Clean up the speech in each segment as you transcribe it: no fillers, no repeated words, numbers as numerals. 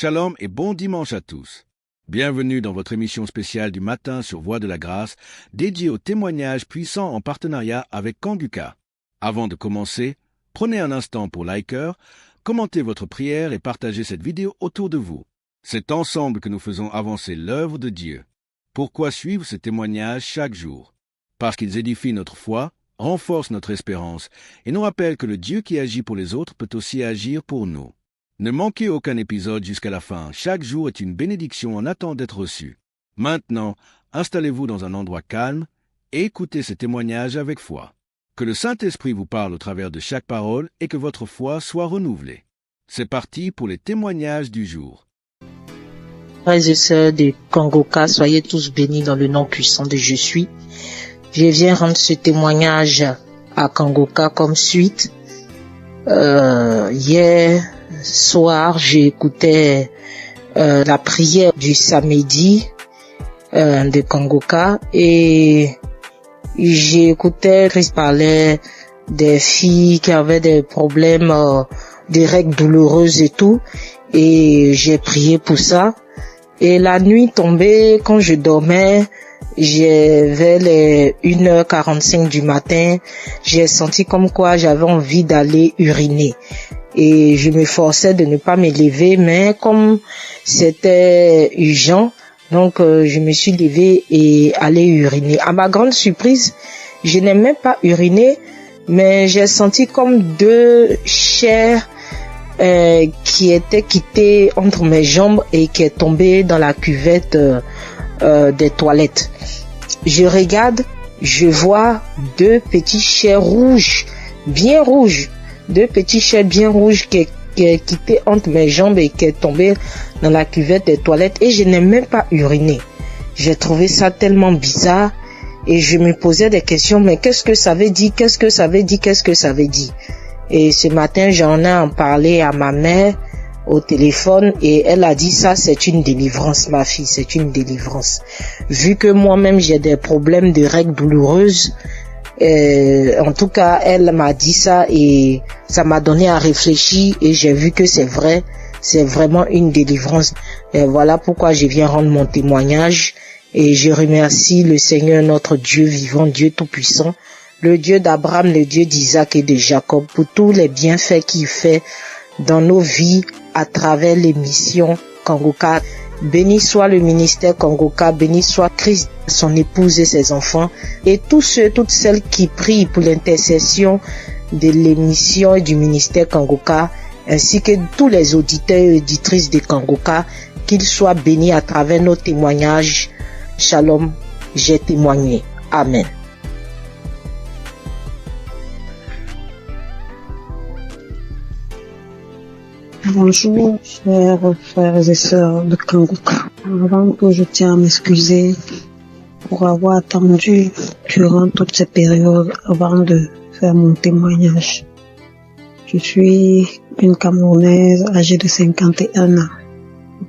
Shalom et bon dimanche à tous. Bienvenue dans votre émission spéciale du matin sur Voix de la Grâce, dédiée aux témoignages puissants en partenariat avec Kanguka. Avant de commencer, prenez un instant pour liker, commentez votre prière et partagez cette vidéo autour de vous. C'est ensemble que nous faisons avancer l'œuvre de Dieu. Pourquoi suivre ces témoignages chaque jour? Parce qu'ils édifient notre foi, renforcent notre espérance et nous rappellent que le Dieu qui agit pour les autres peut aussi agir pour nous. Ne manquez aucun épisode jusqu'à la fin. Chaque jour est une bénédiction en attente d'être reçu. Maintenant, installez-vous dans un endroit calme et écoutez ces témoignages avec foi. Que le Saint-Esprit vous parle au travers de chaque parole et que votre foi soit renouvelée. C'est parti pour les témoignages du jour. Frères et sœurs de Kanguka, soyez tous bénis dans le nom puissant de Je suis. Je viens rendre ce témoignage à Kanguka comme suite. Hier soir, j'écoutais la prière du samedi de Kanguka et j'écoutais Christ parlait des filles qui avaient des problèmes, des règles douloureuses et tout, et j'ai prié pour ça. Et la nuit tombée, quand je dormais, vers les 1h45 du matin, j'ai senti comme quoi j'avais envie d'aller uriner. Et je me forçais de ne pas me lever, mais comme c'était urgent, donc je me suis levée et allée uriner. À ma grande surprise, je n'ai même pas uriné, mais j'ai senti comme deux chairs qui étaient quittées entre mes jambes et qui est tombée dans la cuvette des toilettes. Je regarde, je vois deux petits chairs rouges, bien rouges, deux petits chairs bien rouges qui est quitté entre mes jambes et qui est tombé dans la cuvette des toilettes et je n'ai même pas uriné. J'ai trouvé ça tellement bizarre et je me posais des questions, mais qu'est-ce que ça veut dire, qu'est-ce que ça veut dire, qu'est-ce que ça veut dire? Et ce matin, j'en ai parlé à ma mère au téléphone et elle a dit ça, c'est une délivrance, ma fille, c'est une délivrance. Vu que moi-même j'ai des problèmes de règles douloureuses, en tout cas, elle m'a dit ça et ça m'a donné à réfléchir et j'ai vu que c'est vrai, c'est vraiment une délivrance. Et voilà pourquoi je viens rendre mon témoignage et je remercie le Seigneur, notre Dieu vivant, Dieu tout-puissant, le Dieu d'Abraham, le Dieu d'Isaac et de Jacob, pour tous les bienfaits qu'il fait dans nos vies à travers les missions Kanguka. Béni soit le ministère Kanguka, béni soit Christ, son épouse et ses enfants, et tous ceux, toutes celles qui prient pour l'intercession de l'émission et du ministère Kanguka, ainsi que tous les auditeurs et auditrices de Kanguka, qu'ils soient bénis à travers nos témoignages. Shalom, j'ai témoigné. Amen. Bonjour, chers frères et sœurs de Kanguka. Avant tout, je tiens à m'excuser pour avoir attendu durant toute cette période avant de faire mon témoignage. Je suis une Camerounaise âgée de 51 ans.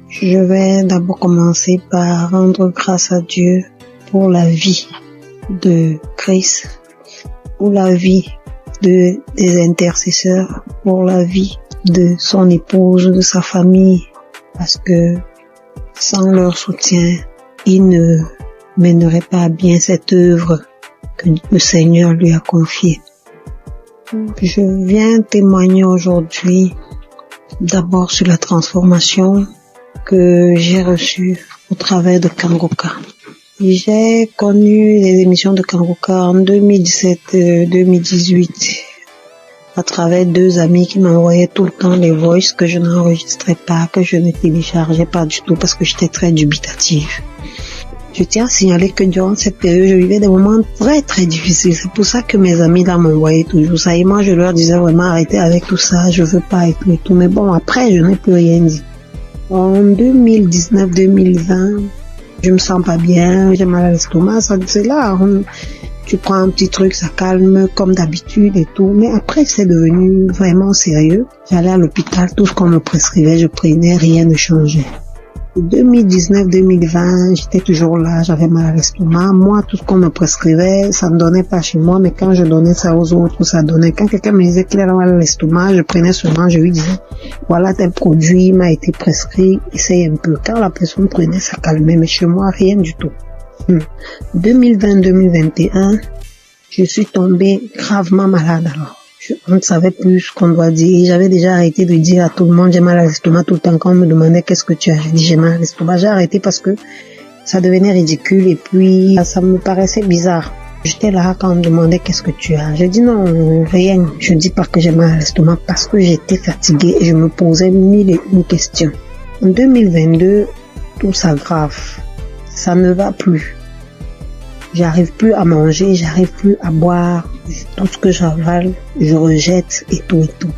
Je vais d'abord commencer par rendre grâce à Dieu pour la vie de Christ, pour la vie des intercesseurs, pour la vie de son épouse, de sa famille, parce que sans leur soutien, il ne mènerait pas à bien cette œuvre que le Seigneur lui a confiée. Je viens témoigner aujourd'hui d'abord sur la transformation que j'ai reçue au travers de Kanguka. J'ai connu les émissions de Kanguka en 2017-2018. à travers deux amis qui m'envoyaient tout le temps les voices que je n'enregistrais pas, que je ne téléchargeais pas du tout parce que j'étais très dubitative. Je tiens à signaler que durant cette période, je vivais des moments très très difficiles. C'est pour ça que mes amis là m'envoyaient toujours ça. Et moi, je leur disais vraiment arrêtez avec tout ça, je veux pas et tout. Mais bon, après, je n'ai plus rien dit. En 2019-2020, je me sens pas bien, j'ai mal à l'estomac, c'est là. Tu prends un petit truc, ça calme comme d'habitude et tout. Mais après, c'est devenu vraiment sérieux. J'allais à l'hôpital, tout ce qu'on me prescrivait, je prenais, rien ne changeait. 2019-2020, j'étais toujours là, j'avais mal à l'estomac. Moi, tout ce qu'on me prescrivait, ça ne donnait pas chez moi, mais quand je donnais ça aux autres, ça donnait. Quand quelqu'un me disait qu'il avait mal à l'estomac, je prenais seulement, je lui disais, voilà tel produit m'a été prescrit, essaye un peu. Quand la personne prenait, ça calmait, mais chez moi, rien du tout. 2020-2021, je suis tombée gravement malade alors. On ne savait plus ce qu'on doit dire. J'avais déjà arrêté de dire à tout le monde j'ai mal à l'estomac tout le temps quand on me demandait qu'est-ce que tu as. J'ai dit j'ai mal à l'estomac. J'ai arrêté parce que ça devenait ridicule et puis ça me paraissait bizarre. J'étais là quand on me demandait qu'est-ce que tu as. J'ai dit non, rien. Je dis pas que j'ai mal à l'estomac parce que j'étais fatiguée et je me posais mille et une questions. En 2022, tout s'aggrave. Ça ne va plus. J'arrive plus à manger, j'arrive plus à boire. Tout ce que j'avale, je rejette et tout et tout.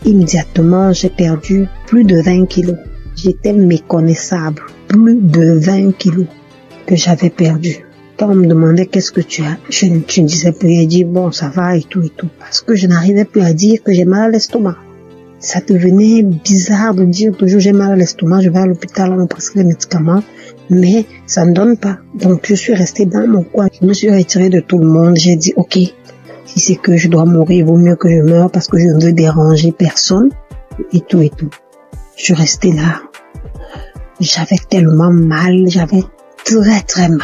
Immédiatement, j'ai perdu plus de 20 kilos. J'étais méconnaissable. Plus de 20 kilos que j'avais perdu. Quand on me demandait qu'est-ce que tu as, je ne disais plus. J'ai dit bon, ça va et tout et tout. Parce que je n'arrivais plus à dire que j'ai mal à l'estomac. Ça devenait bizarre de dire toujours j'ai mal à l'estomac, je vais à l'hôpital, on me prescrit les médicaments. Mais ça ne donne pas. Donc je suis restée dans mon coin. Je me suis retirée de tout le monde. J'ai dit ok, si c'est que je dois mourir, il vaut mieux que je meure parce que je ne veux déranger personne et tout et tout. Je suis restée là. J'avais tellement mal, j'avais très très mal.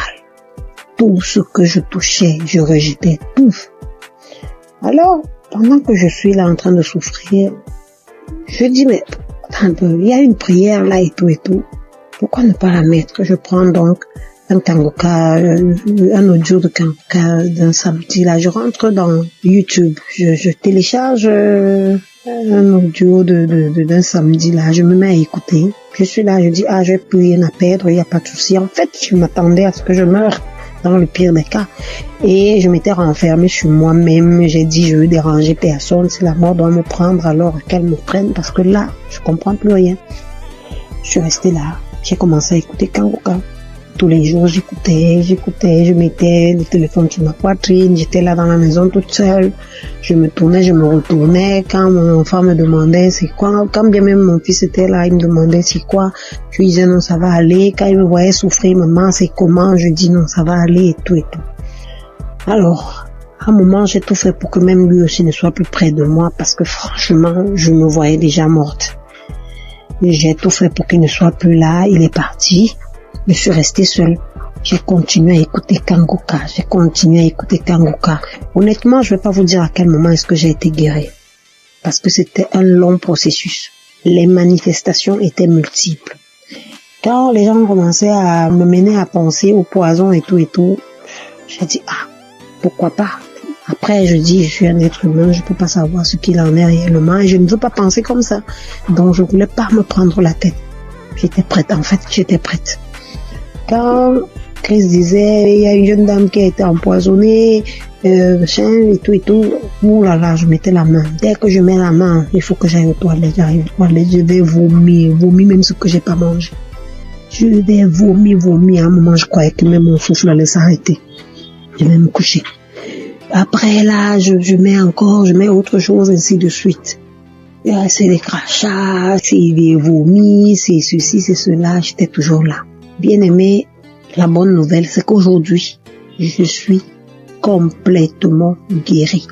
Tout ce que je touchais, je rejetais tout. Alors, pendant que je suis là en train de souffrir, je dis mais attends un peu, il y a une prière là et tout et tout. Pourquoi ne pas la mettre? Je prends donc un kangoka, un audio de kangoka d'un samedi là. Je rentre dans YouTube, je télécharge un audio d'un samedi là. Je me mets à écouter. Je suis là, je dis j'ai plus rien à perdre, il n'y a pas de souci. En fait, je m'attendais à ce que je meure dans le pire des cas. Et je m'étais renfermée sur moi-même. J'ai dit je veux déranger personne. Si la mort doit me prendre, alors qu'elle me prenne parce que là, je comprends plus rien. Je suis restée là. J'ai commencé à écouter Kangoka. Tous les jours, j'écoutais, je mettais le téléphone sur ma poitrine, j'étais là dans la maison toute seule. Je me tournais, je me retournais. Quand mon enfant me demandait c'est quoi, quand bien même mon fils était là, il me demandait c'est quoi, je lui disais non, ça va aller. Quand il me voyait souffrir, maman, c'est comment, je dis non, ça va aller et tout et tout. Alors, à un moment, j'ai tout fait pour que même lui aussi ne soit plus près de moi parce que franchement, je me voyais déjà morte. J'ai tout fait pour qu'il ne soit plus là, il est parti. Je suis restée seule. J'ai continué à écouter Kangoka. Honnêtement, je vais pas vous dire à quel moment est-ce que j'ai été guérie. Parce que c'était un long processus. Les manifestations étaient multiples. Quand les gens commençaient à me mener à penser au poison et tout, j'ai dit, pourquoi pas? Après, je dis, je suis un être humain, je peux pas savoir ce qu'il en est réellement et je ne veux pas penser comme ça. Donc, je voulais pas me prendre la tête. J'étais prête. Quand Chris disait, il y a une jeune dame qui a été empoisonnée, et tout, ouh là là, je mettais la main. Dès que je mets la main, il faut que j'aille aux toilettes, je vais vomir même ce que j'ai pas mangé. Je vais vomir. À un moment, je croyais que même mon souffle allait s'arrêter. Je vais me coucher. Après là, je mets autre chose, ainsi de suite. C'est des crachats, c'est des vomis, c'est ceci, c'est cela, j'étais toujours là. Bien aimé, la bonne nouvelle, c'est qu'aujourd'hui, je suis complètement guérie.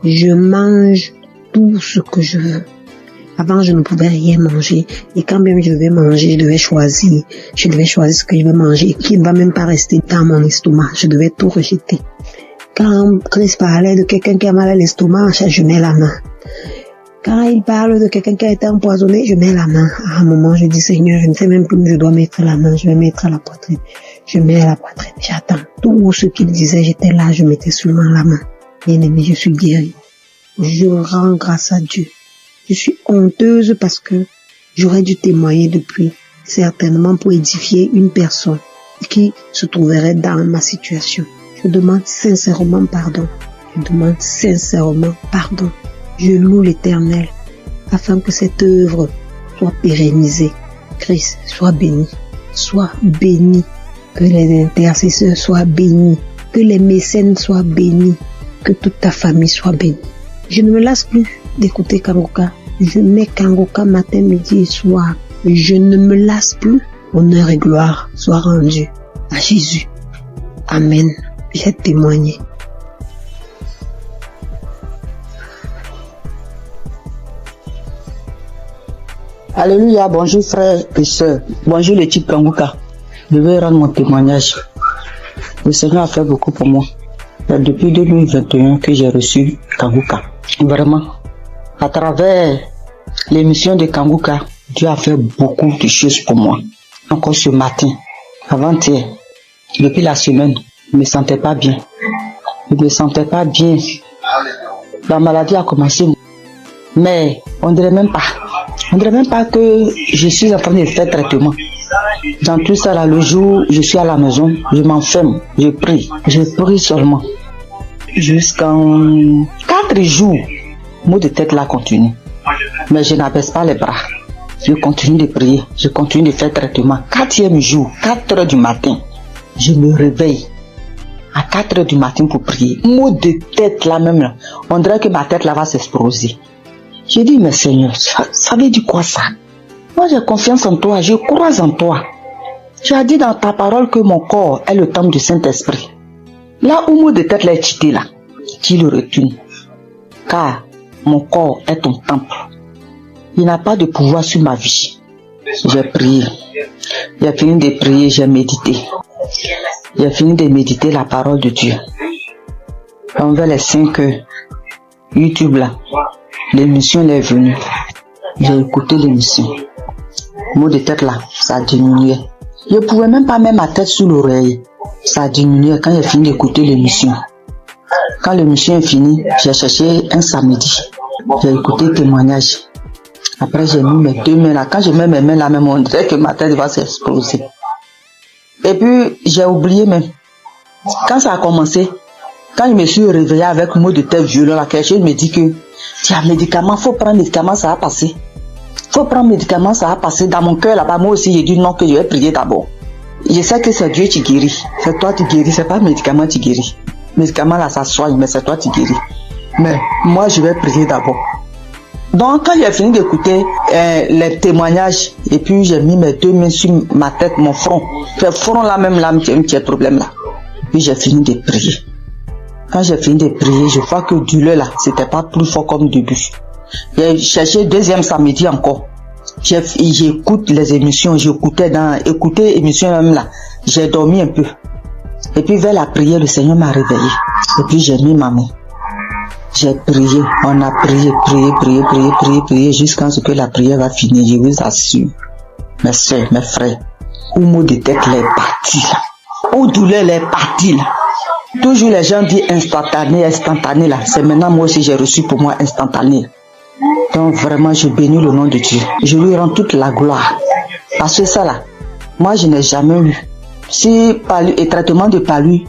Je mange tout ce que je veux. Avant, je ne pouvais rien manger. Et quand même je devais manger, je devais choisir ce que je vais manger et qui ne va même pas rester dans mon estomac. Je devais tout rejeter. Quand Chris parlait de quelqu'un qui a mal à l'estomac, je mets la main. Quand il parle de quelqu'un qui a été empoisonné, je mets la main. À un moment, je dis, Seigneur, je ne sais même plus où je dois mettre la main. Je vais mettre à la poitrine. Je mets à la poitrine. J'attends. Tout ce qu'il disait, j'étais là, je mettais seulement la main. Bien aimé, je suis guérie. Je rends grâce à Dieu. Je suis honteuse parce que j'aurais dû témoigner depuis, certainement pour édifier une personne qui se trouverait dans ma situation. Je demande sincèrement pardon. Je loue l'Éternel afin que cette œuvre soit pérennisée. Christ, sois béni. Que les intercesseurs soient bénis. Que les mécènes soient bénis. Que toute ta famille soit bénie. Je ne me lasse plus d'écouter Kangoka. Je mets Kangoka matin, midi et soir. je ne me lasse plus. Honneur et gloire soient rendus à Jésus. Amen. J'ai témoigné. Alléluia, bonjour frères et sœurs. Bonjour l'équipe Kanguka. Je vais rendre mon témoignage. Le Seigneur a fait beaucoup pour moi. C'est depuis 2021 que j'ai reçu Kanguka. Vraiment, à travers l'émission de Kanguka, Dieu a fait beaucoup de choses pour moi. Encore ce matin, avant-hier, depuis la semaine, je ne me sentais pas bien. Je ne me sentais pas bien. La maladie a commencé. Mais on dirait même pas que je suis en train de faire traitement. Dans tout ça, là, le jour, je suis à la maison, je m'enferme, je prie seulement. Jusqu'en 4 jours, mot de tête là continue. Mais je n'abaisse pas les bras. Je continue de prier, je continue de faire traitement. 4e jour, 4 heures du matin, je me réveille à 4 heures du matin pour prier. Mot de tête là même là, on dirait que ma tête là va s'exploser. J'ai dit, mais Seigneur, ça veut dire quoi ça? Moi j'ai confiance en toi, je crois en toi. Tu as dit dans ta parole que mon corps est le temple du Saint-Esprit. Là où mot de tête là est quitté là, tu le retournes. Car mon corps est ton temple. Il n'a pas de pouvoir sur ma vie. J'ai prié. J'ai fini de prier, j'ai médité. J'ai fini de méditer la parole de Dieu. Envers les 5 YouTube là, l'émission est venue. J'ai écouté l'émission. Mot de tête là, ça a diminué. Je ne pouvais même pas mettre ma tête sous l'oreille. Ça a diminué quand j'ai fini d'écouter l'émission. Quand l'émission est finie, j'ai cherché un samedi. J'ai écouté le témoignage. Après, j'ai mis mes 2 mains là. Quand je mets mes mains là, même on dirait que ma tête va s'exploser. Et puis, j'ai oublié même. Quand ça a commencé, quand je me suis réveillé avec un mot de tête violent là, quelque chose me dit que tiens, médicament, faut prendre médicament, ça va passer. Faut prendre médicament, ça va passer. Dans mon cœur là-bas, moi aussi, j'ai dit non, que je vais prier d'abord. Je sais que c'est Dieu qui guérit. C'est toi qui guéris, c'est pas le médicament qui guérit. Le médicament là, ça soigne, mais c'est toi qui guéris. Mais moi, je vais prier d'abord. Donc, quand j'ai fini d'écouter les témoignages, et puis j'ai mis mes 2 mains sur ma tête, mon front. Le front là même, là, un petit problème là. Puis j'ai fini de prier. Quand j'ai fini de prier, je vois que douleur là, c'était pas plus fort comme début. J'ai cherché 2e samedi encore. J'écoute les émissions, écouter émissions même là. J'ai dormi un peu. Et puis vers la prière, le Seigneur m'a réveillé. Et puis j'ai mis ma main. J'ai prié, on a prié jusqu'à ce que la prière va finir. Je vous assure, mes soeurs, mes frères, où mot de tête est parti là, où douleur est parti là. Toujours les gens disent instantané là. C'est maintenant moi aussi j'ai reçu pour moi instantané. Donc vraiment je bénis le nom de Dieu. Je lui rends toute la gloire. Parce que ça là, moi je n'ai jamais eu. Si palu et traitement de palu,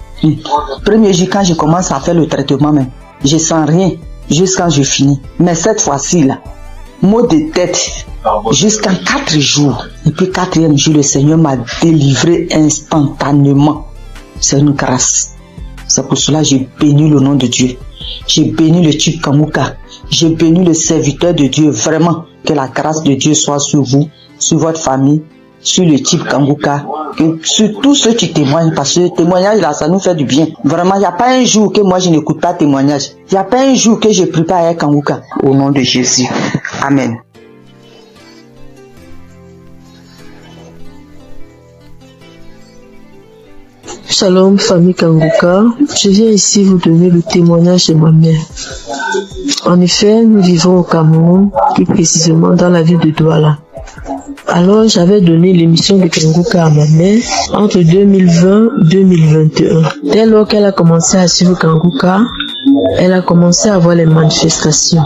premier jour quand je commence à faire le traitement même, je sens rien jusqu'à je finis. Mais cette fois-ci là, mot de tête jusqu'à 4 jours. Et puis 4e jour, le Seigneur m'a délivré instantanément. C'est une grâce. C'est pour cela que je bénis le nom de Dieu. Je bénis le type Kanguka. Je bénis le serviteur de Dieu. Vraiment, que la grâce de Dieu soit sur vous, sur votre famille, sur le type Kanguka, sur tous ceux qui témoignent, parce que le témoignage là, ça nous fait du bien. Vraiment, il n'y a pas un jour que moi je n'écoute pas témoignage. Il n'y a pas un jour que je prie pas avec Kanguka. Au nom de Jésus. Amen. Shalom, famille Kanguka. Je viens ici vous donner le témoignage de ma mère. En effet, nous vivons au Cameroun, plus précisément dans la ville de Douala. Alors, j'avais donné l'émission de Kanguka à ma mère entre 2020 et 2021. Dès lors qu'elle a commencé à suivre Kanguka, elle a commencé à voir les manifestations.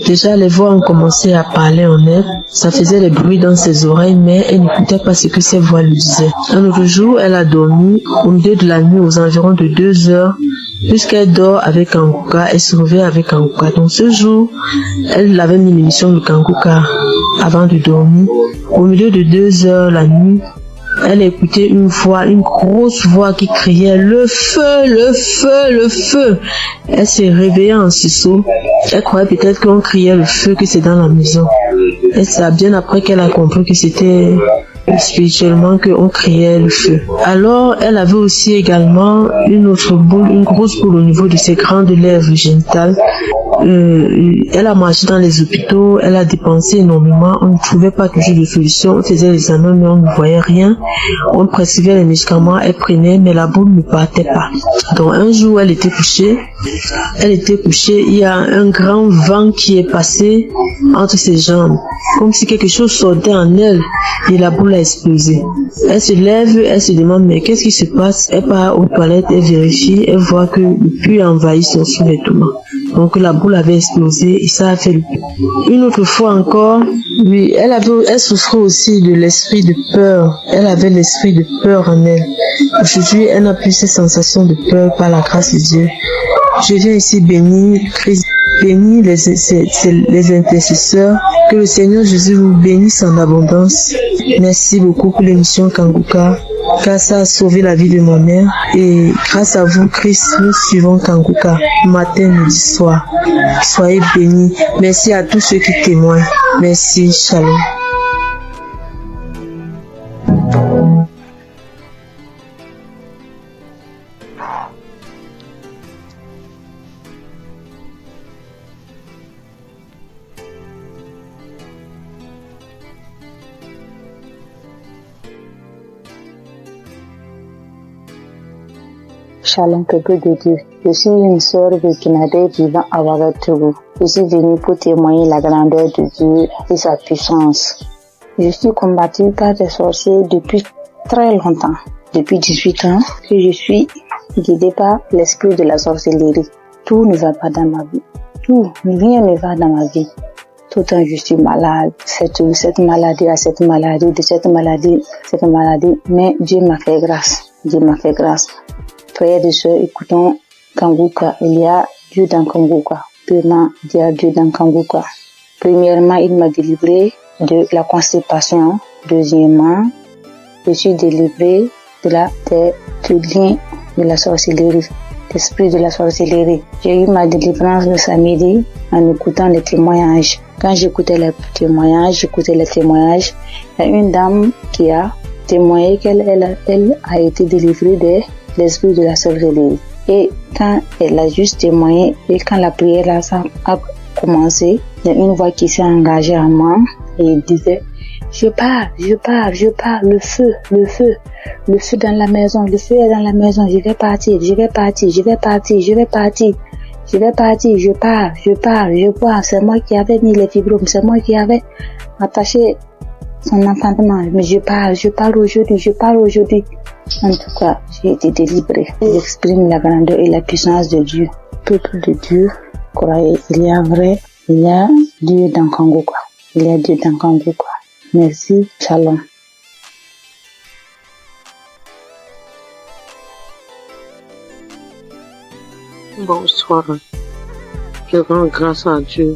Déjà, les voix ont commencé à parler en elle. Ça faisait des bruits dans ses oreilles, mais elle n'écoutait pas ce que ses voix lui disaient. Un autre jour, elle a dormi au milieu de la nuit aux environs de 2 heures. Puisqu'elle dort avec Kanguka, elle se réveille avec Kanguka. Donc ce jour, elle avait mis l'émission de Kanguka avant de dormir. Au milieu de 2 heures la nuit, elle écoutait une voix, une grosse voix qui criait le feu, le feu, le feu. Elle s'est réveillée en sursaut. Elle croyait peut-être qu'on criait le feu, que c'est dans la maison. Et c'est bien après qu'elle a compris que c'était spirituellement qu'on criait le feu. Alors, elle avait aussi également une autre boule, une grosse boule au niveau de ses grandes lèvres génitales. Elle a marché dans les hôpitaux, elle a dépensé énormément, on ne trouvait pas toujours de solution, on faisait les examens mais on ne voyait rien, on prescrivait les médicaments, elle prenait mais la boule ne partait pas. Donc un jour elle était couchée, il y a un grand vent qui est passé entre ses jambes, comme si quelque chose sortait en elle et la boule a explosé. Elle se lève, elle se demande mais qu'est-ce qui se passe, elle part aux toilettes, elle vérifie, elle voit que le puits a envahi son sous-vêtement. Donc la boule avait explosé et ça a fait le puits. Une autre fois encore, oui, elle souffrait aussi de l'esprit de peur. Elle avait l'esprit de peur en elle. Aujourd'hui, elle n'a plus ces sensations de peur par la grâce de Dieu. Je viens ici bénir Christ, bénir les intercesseurs. Que le Seigneur Jésus vous bénisse en abondance. Merci beaucoup pour l'émission Kanguka, car ça a sauvé la vie de ma mère. Et grâce à vous, Christ, nous suivons Kanguka, matin, midi, soir. Soyez bénis. Merci à tous ceux qui témoignent. Merci, shalom. Shalom, peuple de Dieu. Je suis une sœur burkinabé vivant à Ouagadougou. Je suis venue pour témoigner la grandeur de Dieu et sa puissance. Je suis combattue par des sorciers depuis très longtemps. Depuis 18 ans que je suis guidée par l'esprit de la sorcellerie. Tout ne va pas dans ma vie. Rien ne va dans ma vie. Tout le temps je suis malade. Cette maladie, mais Dieu m'a fait grâce. Frères et sœurs, écoutons Kanguka. Il y a Dieu dans Kanguka. Vraiment, il y a Dieu dans Kanguka. Premièrement, il m'a délivré de la constipation. Deuxièmement, je suis délivré du lien de la sorcellerie, l'esprit de la sorcellerie. J'ai eu ma délivrance le samedi en écoutant les témoignages. Quand j'écoutais les témoignages, il y a une dame qui a témoigné qu'elle a été délivrée de l'esprit de la sorcellerie. Et quand elle a juste témoigné et quand la prière a commencé, il y a une voix qui s'est engagée en moi et elle disait je pars, le feu dans la maison, le feu est dans la maison, je vais partir, je pars, c'est moi qui avais mis les fibromes, c'est moi qui avais attaché son enfantement, mais je pars aujourd'hui. En tout cas, j'ai été délivrée. J'exprime la grandeur et la puissance de Dieu. Peuple de Dieu, croyez, il y a Dieu dans Kanguka. Merci, shalom. Bonsoir. Je rends grâce à Dieu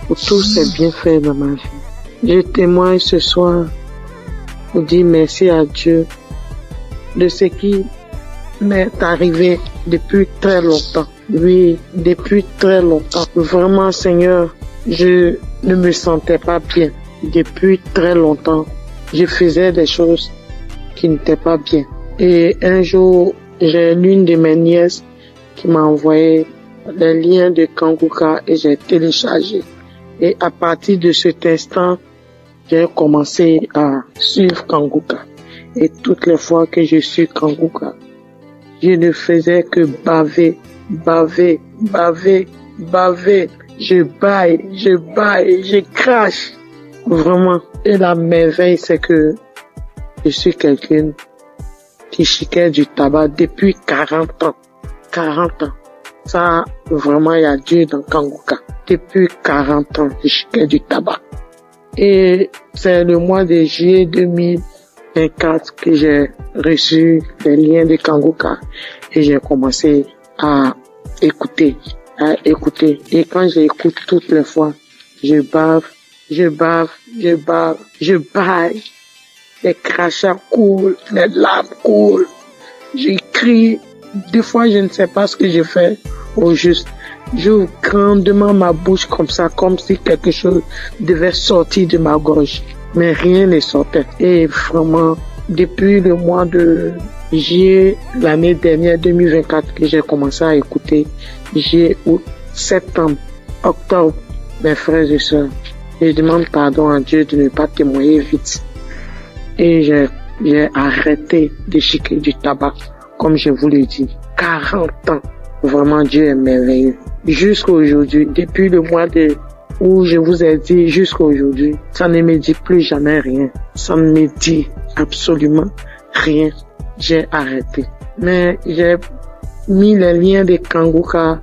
pour tous ses bienfaits dans ma vie. Je témoigne ce soir pour dire merci à Dieu de ce qui m'est arrivé depuis très longtemps. Oui, depuis très longtemps. Vraiment, Seigneur, je ne me sentais pas bien. Depuis très longtemps, je faisais des choses qui n'étaient pas bien. Et un jour, j'ai l'une de mes nièces qui m'a envoyé les liens de Kanguka et j'ai téléchargé. Et à partir de cet instant, j'ai commencé à suivre Kanguka. Et toutes les fois que je suis Kanguka, je ne faisais que baver. Je baille, je crache. Vraiment. Et la merveille, c'est que je suis quelqu'un qui chiquait du tabac depuis 40 ans. 40 ans. Ça, vraiment, il y a Dieu dans Kanguka. Depuis 40 ans, je chiquais du tabac. Et c'est le mois de juillet 2024 que j'ai reçu les liens de Kanguka et j'ai commencé à écouter. Et quand j'écoute toutes les fois, je bave, je baille. les crachats coulent, les larmes coulent. Je crie. Des fois, je ne sais pas ce que je fais au juste. J'ouvre grandement ma bouche comme ça, comme si quelque chose devait sortir de ma gorge. Mais rien ne sortait. Et vraiment, depuis le mois de juillet, l'année dernière, 2024, que j'ai commencé à écouter, juillet, août, septembre, octobre, mes frères et sœurs, je demande pardon à Dieu de ne pas témoigner vite. Et j'ai arrêté de chiquer du tabac, comme je vous l'ai dit. 40 ans. Vraiment, Dieu est merveilleux. Jusqu'à aujourd'hui, depuis le mois où je vous ai dit jusqu'à aujourd'hui, ça ne me dit plus jamais rien. Ça ne me dit absolument rien. J'ai arrêté. Mais j'ai mis les liens de Kanguka,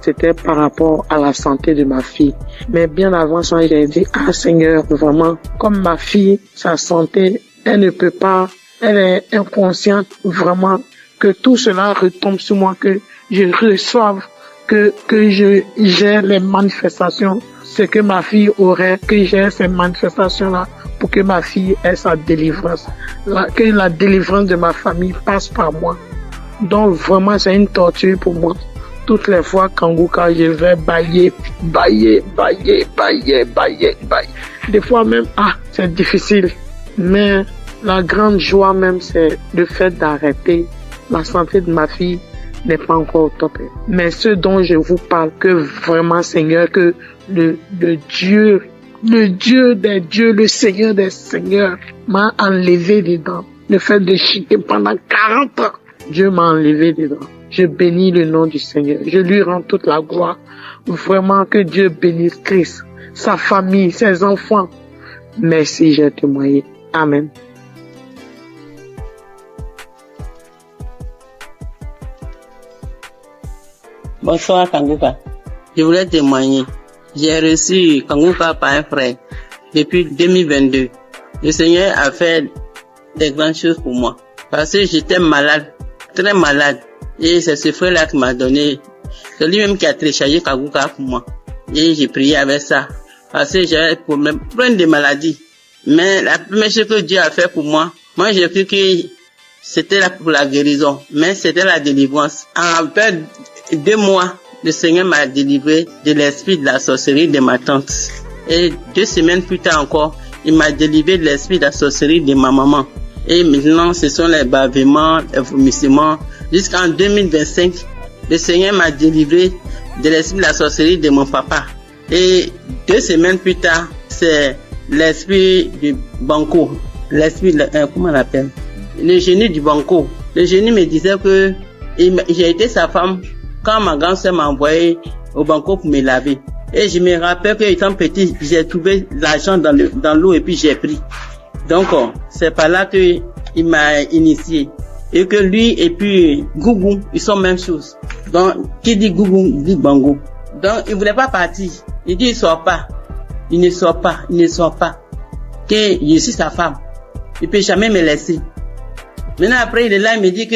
c'était par rapport à la santé de ma fille. Mais bien avant ça, j'ai dit, ah Seigneur, vraiment, comme ma fille, sa santé, elle ne peut pas, elle est inconsciente, vraiment, que tout cela retombe sur moi, que je reçoive, que j'ai les manifestations, ce que ma fille aurait, que j'ai ces manifestations-là pour que ma fille ait sa délivrance, que la délivrance de ma famille passe par moi. Donc vraiment, c'est une torture pour moi. Toutes les fois, Kanguka, je vais bailler. Des fois même, c'est difficile. Mais la grande joie même, c'est le fait d'arrêter. La santé de ma fille n'est pas encore au top. Mais ce dont je vous parle, que vraiment, Seigneur, que le Dieu des dieux, le Seigneur des seigneurs m'a enlevé dedans. Le fait de chiquer pendant 40 ans, Dieu m'a enlevé dedans. Je bénis le nom du Seigneur. Je lui rends toute la gloire. Vraiment que Dieu bénisse Christ, sa famille, ses enfants. Merci, j'ai témoigné. Amen. Bonsoir Kanguka. Je voulais témoigner. J'ai reçu Kanguka par un frère depuis 2022. Le Seigneur a fait des grandes choses pour moi. Parce que j'étais malade, très malade. Et c'est ce frère-là qui m'a donné. C'est lui-même qui a téléchargé Kanguka pour moi. Et j'ai prié avec ça. Parce que j'avais plein de maladies. Mais la première chose que Dieu a fait pour moi, j'ai cru que c'était là pour la guérison. Mais c'était la délivrance. En fait, 2 mois, le Seigneur m'a délivré de l'esprit de la sorcellerie de ma tante. Et 2 semaines plus tard encore, il m'a délivré de l'esprit de la sorcellerie de ma maman. Et maintenant, ce sont les bavements, les vomissements. Jusqu'en 2025, le Seigneur m'a délivré de l'esprit de la sorcellerie de mon papa. Et 2 semaines plus tard, c'est l'esprit du banco. L'esprit, comment on l'appelle? Le génie du banco. Le génie me disait que j'ai été sa femme quand ma grand-sœur m'a envoyé au banco pour me laver. Et je me rappelle que étant petit, j'ai trouvé l'argent dans l'eau et puis j'ai pris. Donc, c'est par là que il m'a initié. Et que lui et puis Gougou, ils sont même chose. Donc, qui dit Gougou, dit Bango. Donc, il voulait pas partir. Il dit, il sort pas. Il ne sort pas. Que je suis sa femme. Il peut jamais me laisser. Maintenant, après, il est là, il me dit que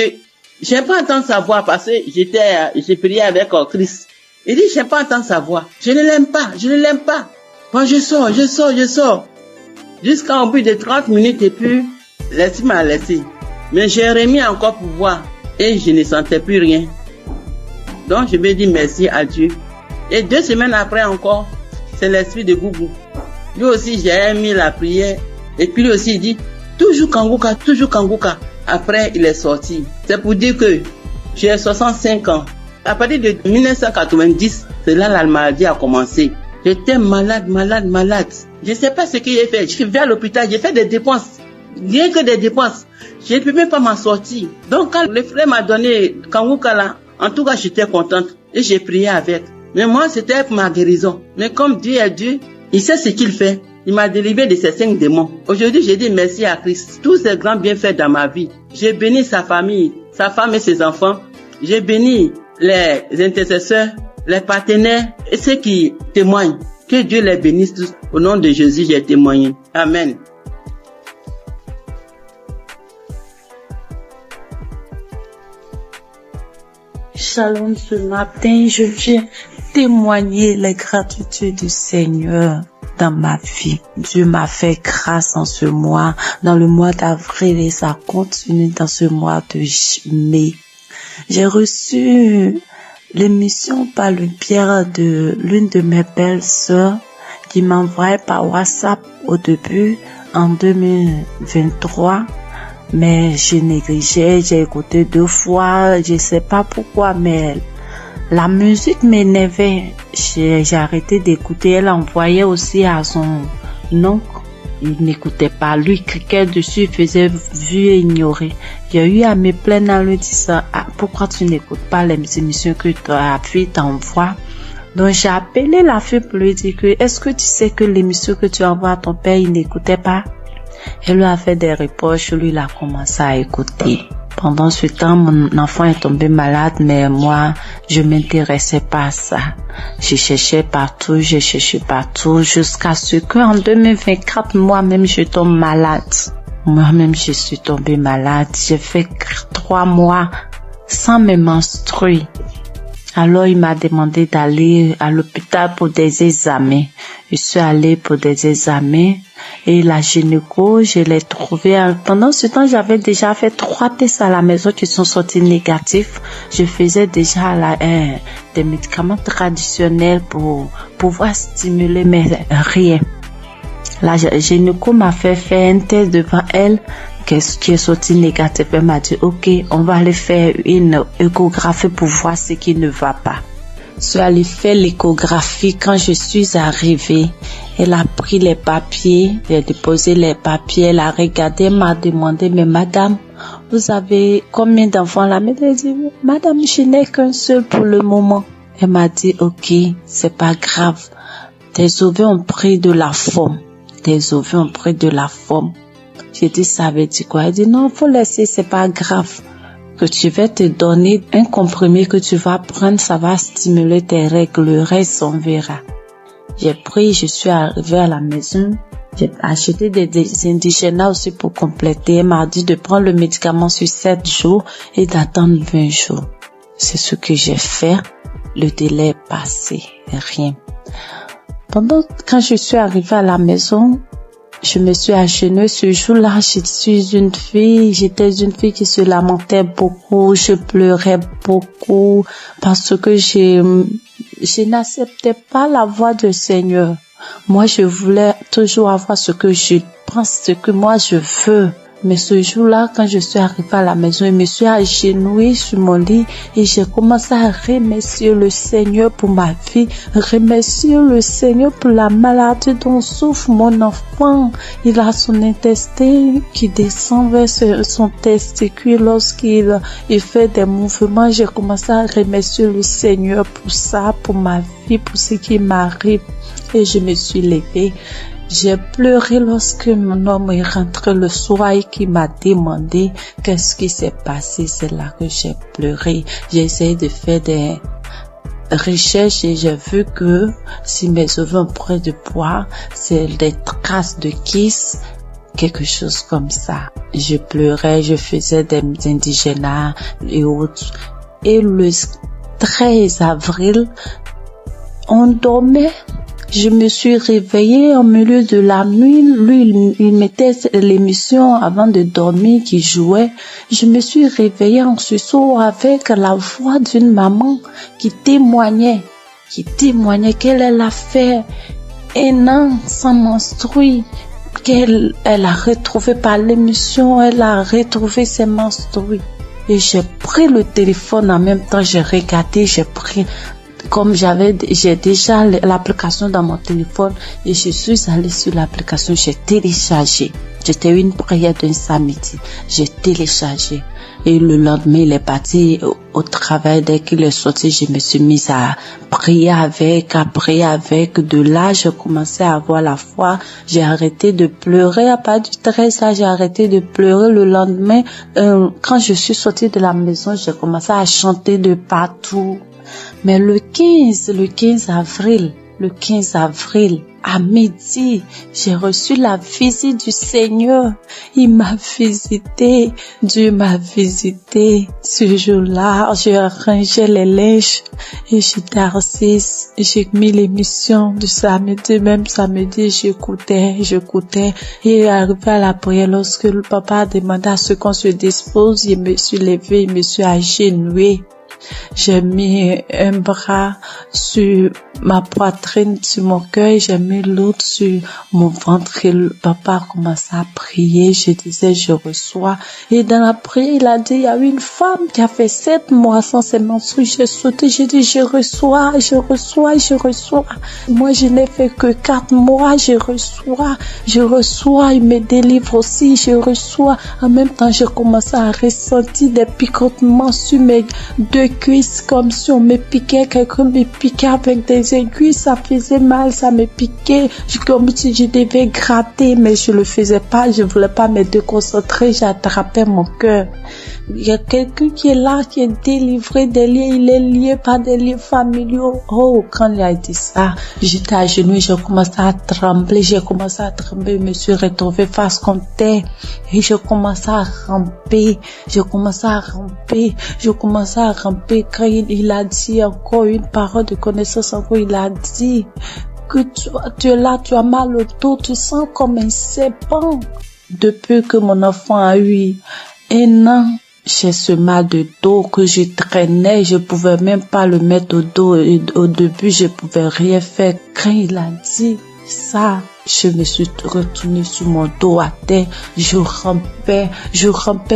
j'aime pas entendre sa voix parce que j'ai prié avec Christ. Il dit, j'aime pas entendre sa voix. Je ne l'aime pas. Bon, je sors. Jusqu'à au bout de 30 minutes et puis, l'esprit m'a laissé. Mais j'ai remis encore pour voir et je ne sentais plus rien. Donc, je me dis merci à Dieu. Et 2 semaines après encore, c'est l'esprit de Gougou. Lui aussi, j'ai mis la prière. Et puis lui aussi, il dit, toujours Kanguka. Après, il est sorti. C'est pour dire que j'ai 65 ans. À partir de 1990, c'est là la maladie a commencé. J'étais malade. Je ne sais pas ce que j'ai fait. Je suis vers l'hôpital, j'ai fait des dépenses. Rien que des dépenses. Je ne peux même pas m'en sortir. Donc, quand le frère m'a donné Kanguka là, en tout cas, j'étais contente. Et j'ai prié avec. Mais moi, c'était pour ma guérison. Mais comme Dieu est Dieu, il sait ce qu'il fait. Il m'a délivré de ces 5 démons. Aujourd'hui, j'ai dit merci à Christ. Tous ces grands bienfaits dans ma vie. J'ai béni sa famille, sa femme et ses enfants. J'ai béni les intercesseurs, les partenaires et ceux qui témoignent. Que Dieu les bénisse tous. Au nom de Jésus, j'ai témoigné. Amen. Shalom, ce matin, je viens témoigner les gratitudes du Seigneur. dans ma vie. Dieu m'a fait grâce en ce mois, dans le mois d'avril, et ça continue dans ce mois de mai. J'ai reçu l'émission par le biais de l'une de mes belles sœurs qui m'envoyait par WhatsApp au début en 2023. Mais je négligeais, j'ai écouté 2 fois, je sais pas pourquoi, mais la musique m'énervait. J'ai arrêté d'écouter. Elle envoyait aussi à son oncle. Il n'écoutait pas. Lui, cliquait dessus, il faisait vu et ignorer. J'ai eu à me plaindre en lui disant, pourquoi tu n'écoutes pas les émissions que ta fille t'envoie? Donc, j'ai appelé la fille pour lui dire que, est-ce que tu sais que l'émission que tu envoies à ton père, il n'écoutait pas? Elle lui a fait des reproches, lui, il a commencé à écouter. Pendant ce temps, mon enfant est tombé malade, mais moi, je m'intéressais pas à ça. Je cherchais partout, jusqu'à ce qu'en 2024, moi-même, je tombe malade. Moi-même, je suis tombée malade. J'ai fait 3 mois sans me menstruer. Alors, il m'a demandé d'aller à l'hôpital pour des examens. Je suis allée pour des examens et la gynéco, je l'ai trouvée. Pendant ce temps, j'avais déjà fait 3 tests à la maison qui sont sortis négatifs. Je faisais déjà des médicaments traditionnels pour pouvoir stimuler, mais rien. La gynéco m'a fait faire un test devant elle qui est sorti négatif. Elle m'a dit, ok, on va aller faire une échographie pour voir ce qui ne va pas. Je suis allée faire l'échographie. Quand je suis arrivée, elle a pris les papiers, elle a déposé les papiers, elle a regardé, elle m'a demandé, mais madame, vous avez combien d'enfants là? Elle a dit, madame, je n'ai qu'un seul pour le moment. Elle m'a dit, ok, c'est pas grave. Tes ovaires ont pris de la forme. J'ai dit, ça veut dire quoi? Elle dit, non, faut laisser, c'est pas grave. Que tu vas te donner un comprimé que tu vas prendre, ça va stimuler tes règles, le reste on verra. J'ai pris, je suis arrivée à la maison, j'ai acheté des indigénas aussi pour compléter. Elle m'a dit de prendre le médicament sur 7 jours et d'attendre 20 jours. C'est ce que j'ai fait. Le délai est passé, rien. Quand je suis arrivée à la maison, je me suis agenouillée ce jour-là. J'étais une fille qui se lamentait beaucoup. Je pleurais beaucoup parce que je n'acceptais pas la voix du Seigneur. Moi, je voulais toujours avoir ce que je pense, ce que moi je veux. Mais ce jour-là, quand je suis arrivée à la maison, je me suis agenouillée sur mon lit et j'ai commencé à remercier le Seigneur pour ma vie, remercier le Seigneur pour la maladie dont souffre mon enfant. Il a son intestin qui descend vers son testicule lorsqu'il fait des mouvements. J'ai commencé à remercier le Seigneur pour ça, pour ma vie, pour ce qui m'arrive. Et je me suis levée. J'ai pleuré lorsque mon homme est rentré le soir et qui m'a demandé qu'est-ce qui s'est passé. C'est là que j'ai pleuré. J'ai essayé de faire des recherches et j'ai vu que si mes ovaires ont pris de poids, c'est des traces de kiss, quelque chose comme ça. Je pleurais, je faisais des indigénas et autres. Et le 13 avril, on dormait. Je me suis réveillée au milieu de la nuit. Lui, il mettait l'émission avant de dormir qui jouait. Je me suis réveillée en sursaut avec la voix d'une maman qui témoignait qu'elle a fait 1 an sans menstruer, qu'elle a retrouvé par l'émission, elle a retrouvé ses menstrues. Et j'ai pris le téléphone en même temps, j'ai regardé, comme j'ai déjà l'application dans mon téléphone et je suis allée sur l'application, j'ai téléchargé. C'était une prière d'un samedi. J'ai téléchargé. Et le lendemain, il est parti au travail. Dès qu'il est sorti, je me suis mise à prier avec. De là, j'ai commencé à avoir la foi. J'ai arrêté de pleurer. À partir du 13, là, j'ai arrêté de pleurer. Le lendemain, quand je suis sortie de la maison, j'ai commencé à chanter de partout. Mais le 15 avril, le 15 avril, à midi, j'ai reçu la visite du Seigneur. Il m'a visité, Dieu m'a visité. Ce jour-là, j'ai rangé les linges et j'étais assise. J'ai mis l'émission du samedi, même samedi, j'écoutais. Et arrivé à la prière, lorsque le papa a demandé à ce qu'on se dispose, je me suis levée, je me suis agenouillée. J'ai mis un bras sur ma poitrine, sur mon cœur, j'ai mis l'autre sur mon ventre et le papa a commencé à prier. Je disais, je reçois. Et dans la prière, il a dit, il y a une femme qui a fait 7 mois sans ses menstrues. J'ai sauté, j'ai dit, je reçois. Moi, je n'ai fait que 4 mois, je reçois. Il me délivre aussi, je reçois. En même temps, j'ai commencé à ressentir des picotements sur mes 2 cuisses, comme si on me piquait, quelqu'un me piquait avec des aiguilles, ça faisait mal, ça me piquait, comme si je devais gratter, mais je le faisais pas, je voulais pas me déconcentrer, j'attrapais mon cœur. Il y a quelqu'un qui est là, qui est délivré des liens, il est lié par des liens familiaux. Oh, quand il a dit ça, j'étais à genoux, j'ai commencé à trembler, je me suis retrouvée face contre terre, et je commençais à ramper, quand il a dit encore une parole de connaissance, encore il a dit que tu es là, tu as mal au dos, tu sens comme un serpent. Depuis que mon enfant a eu 1 an, j'ai ce mal de dos que je traînais, je pouvais même pas le mettre au dos, et au début je pouvais rien faire. Quand il a dit ça, je me suis retournée sur mon dos à terre, je rampais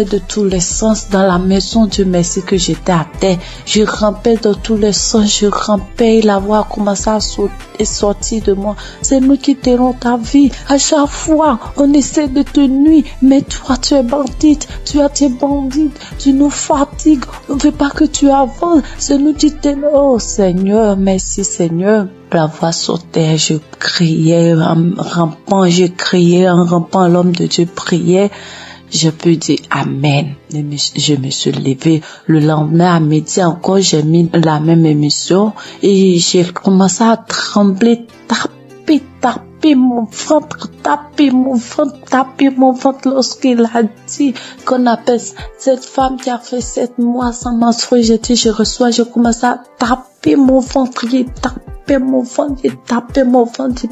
de tous les sens dans la maison. Dieu merci que j'étais à terre, je rampais dans tous les sens, et la voix a commencé à sortir de moi. C'est nous qui t'aurons ta vie. À chaque fois, on essaie de te nuire, mais toi, tu es bandite, tu nous fatigues, on ne veut pas que tu avances, c'est nous qui t'aimons. Oh Seigneur, merci Seigneur. La voix sautait, je criais en rampant, l'homme de Dieu priait. Je peux dire Amen. Je me suis levée. Le lendemain à midi encore, j'ai mis la même émission et j'ai commencé à trembler, taper mon ventre lorsqu'il a dit qu'on appelle cette femme qui a fait 7 mois sans menstruer. J'ai dit je reçois, je commence à taper mon ventre, j'ai tapé mon ventre et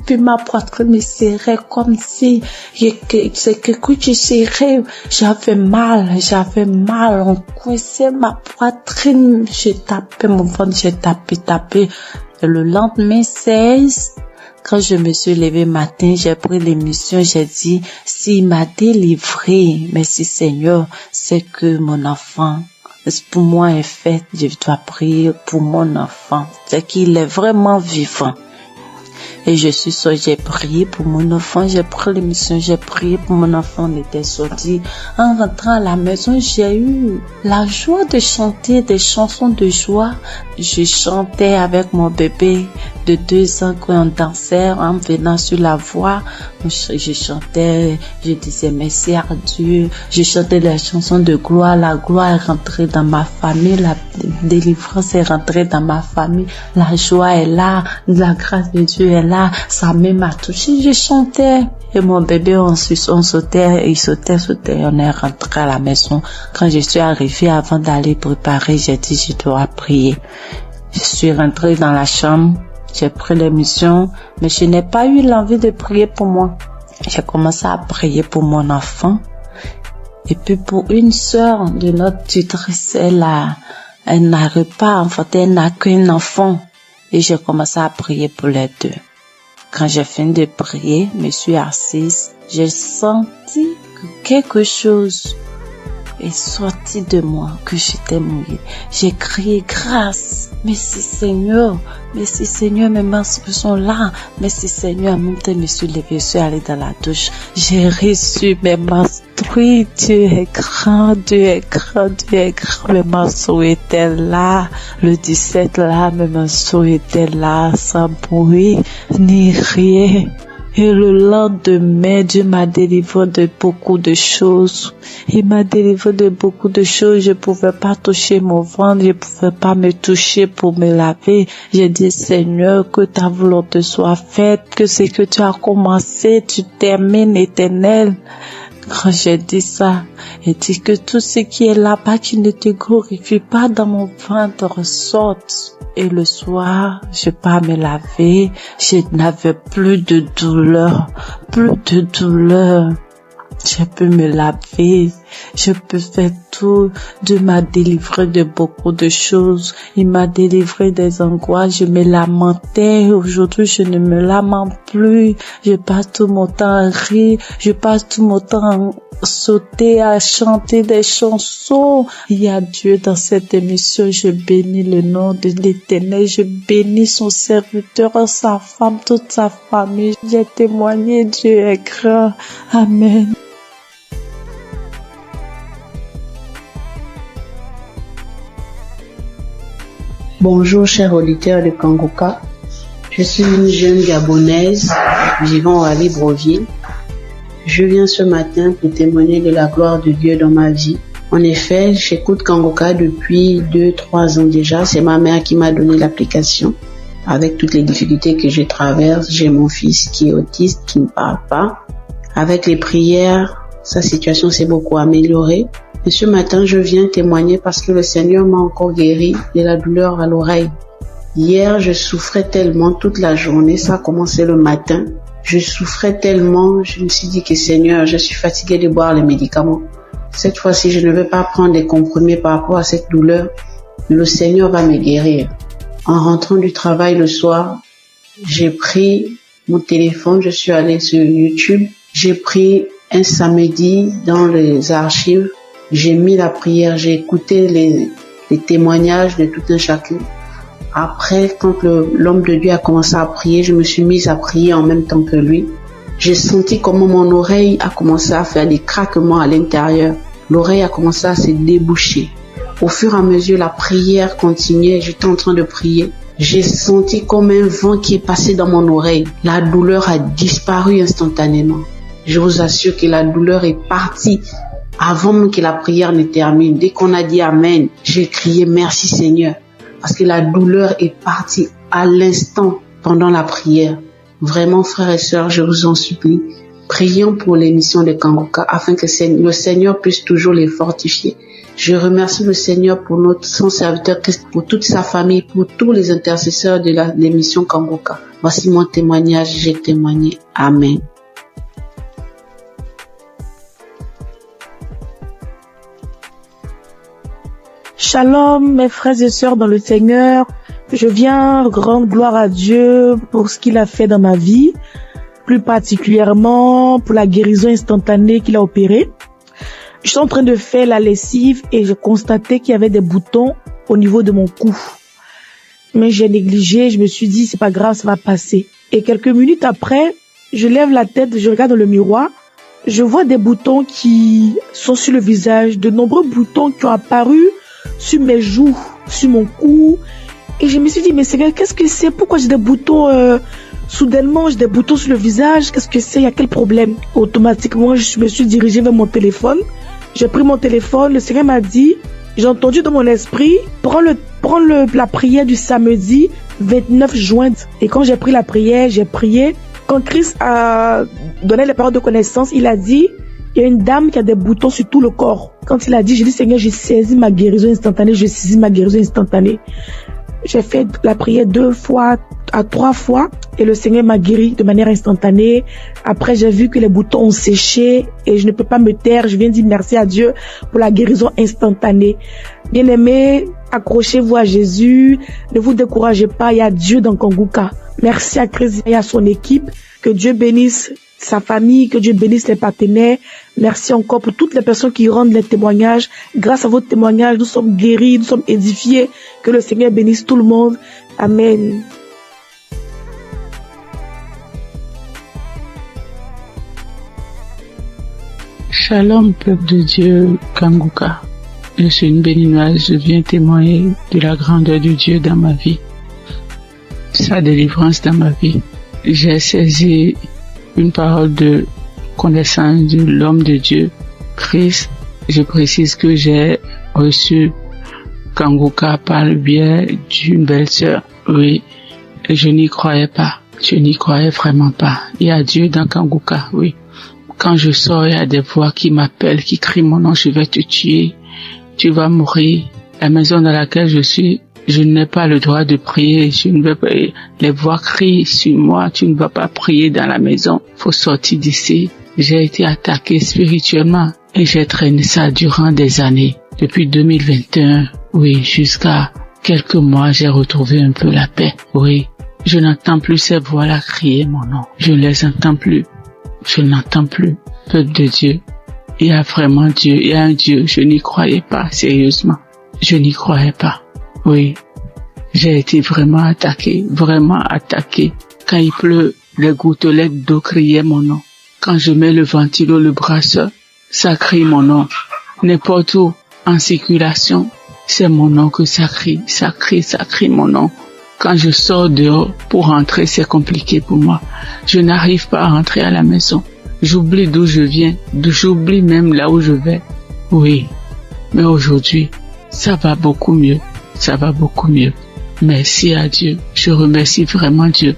puis ma poitrine me serrait comme si c'est quelque chose qui serrait. J'avais mal, on coinçait ma poitrine, j'ai tapé mon ventre, j'ai tapé. Et le lendemain 16, quand je me suis levée matin, j'ai pris l'émission, j'ai dit, s'il m'a délivré, merci Seigneur, c'est que mon enfant, pour moi est fait, je dois prier pour mon enfant, c'est qu'il est vraiment vivant. Et j'ai prié pour mon enfant, j'ai pris l'émission, j'ai prié pour mon enfant, on était sorti. En rentrant à la maison, j'ai eu la joie de chanter des chansons de joie. Je chantais avec mon bébé de 2 ans quand on dansait en venant sur la voie. Je chantais, je disais merci à Dieu. Je chantais les chansons de gloire. La gloire est rentrée dans ma famille, la délivrance est rentrée dans ma famille. La joie est là, la grâce de Dieu est là. Sa main m'a touché, je chantais. Et mon bébé, on sautait, il sautait, on est rentré à la maison. Quand je suis arrivée, avant d'aller préparer, j'ai dit, je dois prier. Je suis rentrée dans la chambre, j'ai pris l'émission, mais je n'ai pas eu l'envie de prier pour moi. J'ai commencé à prier pour mon enfant. Et puis pour une sœur de notre tutrice, elle n'arrive pas à enfanter, elle n'a qu'un enfant. Et j'ai commencé à prier pour les 2. Quand j'ai fini de prier, je me suis assise, j'ai senti que quelque chose est sorti de moi, que j'étais mouillée. J'ai crié grâce. Merci Seigneur, mes menstrues sont là. Merci Seigneur, en même temps, je me suis levée, je suis allée dans la douche. J'ai reçu mes menstrues. Dieu est grand. Mes menstrues étaient là. Le 17 là, mes menstrues étaient là, sans bruit, ni rien. Et le lendemain, Dieu m'a délivré de beaucoup de choses. Il m'a délivré de beaucoup de choses. Je pouvais pas toucher mon ventre, je pouvais pas me toucher pour me laver. J'ai dit, Seigneur, que ta volonté soit faite, que ce que tu as commencé, tu termines, Éternel. Quand j'ai dit ça, il dit que tout ce qui est là-bas qui ne te glorifie pas dans mon ventre sorte. Et le soir, je pars me laver, je n'avais plus de douleur, Je peux me laver, je peux faire tout. Dieu m'a délivré de beaucoup de choses. Il m'a délivré des angoisses. Je me lamentais. Aujourd'hui, je ne me lamente plus. Je passe tout mon temps à rire. Je passe tout mon temps à sauter, à chanter des chansons. Il y a Dieu dans cette émission. Je bénis le nom de l'Éternel. Je bénis son serviteur, sa femme, toute sa famille. J'ai témoigné. Dieu est grand. Amen. Bonjour chers auditeurs de Kangoka, je suis une jeune Gabonaise vivant à Libreville. Je viens ce matin pour témoigner de la gloire de Dieu dans ma vie. En effet, j'écoute Kangoka depuis 2-3 ans déjà. C'est ma mère qui m'a donné l'application. Avec toutes les difficultés que je traverse, j'ai mon fils qui est autiste, qui ne parle pas. Avec les prières, sa situation s'est beaucoup améliorée. Et ce matin, je viens témoigner parce que le Seigneur m'a encore guéri de la douleur à l'oreille. Hier, je souffrais tellement toute la journée, ça a commencé le matin. Je souffrais tellement, je me suis dit que Seigneur, je suis fatiguée de boire les médicaments. Cette fois-ci, je ne vais pas prendre des comprimés par rapport à cette douleur. Le Seigneur va me guérir. En rentrant du travail le soir, j'ai pris mon téléphone, je suis allée sur YouTube. J'ai pris un samedi dans les archives. J'ai mis la prière, j'ai écouté les témoignages de tout un chacun. Après, quand l'homme de Dieu a commencé à prier, je me suis mise à prier en même temps que lui. J'ai senti comment mon oreille a commencé à faire des craquements à l'intérieur. L'oreille a commencé à se déboucher. Au fur et à mesure, la prière continuait, j'étais en train de prier. J'ai senti comme un vent qui est passé dans mon oreille. La douleur a disparu instantanément. Je vous assure que la douleur est partie avant même que la prière ne termine. Dès qu'on a dit Amen, j'ai crié merci Seigneur. Parce que la douleur est partie à l'instant pendant la prière. Vraiment, frères et sœurs, je vous en supplie, prions pour l'émission de Kangoka afin que le Seigneur puisse toujours les fortifier. Je remercie le Seigneur pour son serviteur, pour toute sa famille, pour tous les intercesseurs de l'émission Kangoka. Voici mon témoignage, j'ai témoigné. Amen. Shalom, mes frères et sœurs dans le Seigneur. Je viens rendre gloire à Dieu pour ce qu'il a fait dans ma vie, plus particulièrement pour la guérison instantanée qu'il a opérée. Je suis en train de faire la lessive et j'ai constaté qu'il y avait des boutons au niveau de mon cou. Mais j'ai négligé, je me suis dit c'est pas grave, ça va passer. Et quelques minutes après, je lève la tête, je regarde dans le miroir, je vois des boutons qui sont sur le visage, de nombreux boutons qui ont apparu sur mes joues, sur mon cou. Et je me suis dit, mais Seigneur, qu'est-ce que c'est? Pourquoi j'ai des boutons soudainement, j'ai des boutons sur le visage? Qu'est-ce que c'est? Il y a quel problème? Automatiquement, je me suis dirigée vers mon téléphone. J'ai pris mon téléphone. Le Seigneur m'a dit, j'ai entendu dans mon esprit, prends la prière du samedi 29 juin. Et quand j'ai pris la prière, j'ai prié. Quand Christ a donné les paroles de connaissance, il a dit, il y a une dame qui a des boutons sur tout le corps. Quand il a dit, j'ai dit, Seigneur, j'ai saisi ma guérison instantanée, j'ai saisi ma guérison instantanée. J'ai fait la prière 2 fois à 3 fois et le Seigneur m'a guéri de manière instantanée. Après, j'ai vu que les boutons ont séché et je ne peux pas me taire. Je viens dire merci à Dieu pour la guérison instantanée. Bien-aimés, accrochez-vous à Jésus. Ne vous découragez pas. Il y a Dieu dans Kangoka. Merci à Christ et à son équipe. Que Dieu bénisse sa famille, que Dieu bénisse les partenaires. Merci encore pour toutes les personnes qui rendent les témoignages. Grâce à votre témoignage, nous sommes guéris, nous sommes édifiés. Que le Seigneur bénisse tout le monde. Amen. Shalom, peuple de Dieu, Kangoka. Je suis une béninoise, je viens témoigner de la grandeur de Dieu dans ma vie. Sa délivrance dans ma vie. J'ai saisi une parole de connaissance de l'homme de Dieu, Christ. Je précise que j'ai reçu Kanguka par le biais d'une belle-sœur. Oui, je n'y croyais pas. Je n'y croyais vraiment pas. Il y a Dieu dans Kanguka, oui. Quand je sors, il y a des voix qui m'appellent, qui crient mon nom, je vais te tuer, tu vas mourir. La maison dans laquelle je suis, je n'ai pas le droit de prier, je ne vais pas, les voix crient sur moi, tu ne vas pas prier dans la maison, faut sortir d'ici. J'ai été attaqué spirituellement et j'ai traîné ça durant des années. Depuis 2021, oui, jusqu'à quelques mois, j'ai retrouvé un peu la paix, oui. Je n'entends plus ces voix-là crier mon nom, je ne les entends plus. Je n'entends plus. Peuple de Dieu, il y a vraiment Dieu, il y a un Dieu. Je n'y croyais pas, sérieusement. Je n'y croyais pas. Oui, j'ai été vraiment attaqué. Quand il pleut, les gouttelettes d'eau criaient mon nom. Quand je mets le ventilo, le brasseur, ça crie mon nom. N'importe où, en circulation, c'est mon nom que ça crie mon nom. Quand je sors dehors pour rentrer, c'est compliqué pour moi. Je n'arrive pas à rentrer à la maison. J'oublie d'où je viens. J'oublie même là où je vais. Oui. Mais aujourd'hui, ça va beaucoup mieux. Ça va beaucoup mieux. Merci à Dieu. Je remercie vraiment Dieu.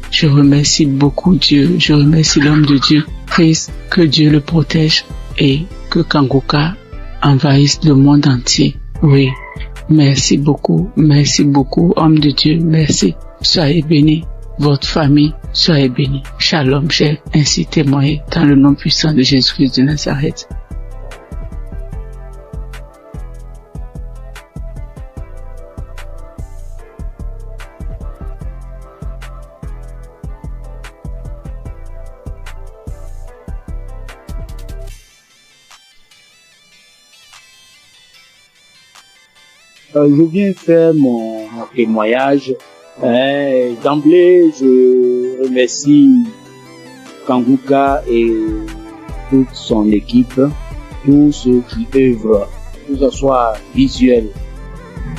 Je remercie beaucoup Dieu. Je remercie l'homme de Dieu. Christ, que Dieu le protège et que Kanguka envahisse le monde entier. Oui. Merci beaucoup, homme de Dieu, merci. Soyez bénis, votre famille, soyez bénis. Shalom, j'ai ainsi témoigné dans le nom puissant de Jésus-Christ de Nazareth. Je viens faire mon témoignage. D'emblée, je remercie Kanguka et toute son équipe, tous ceux qui œuvrent, que ce soit visuel.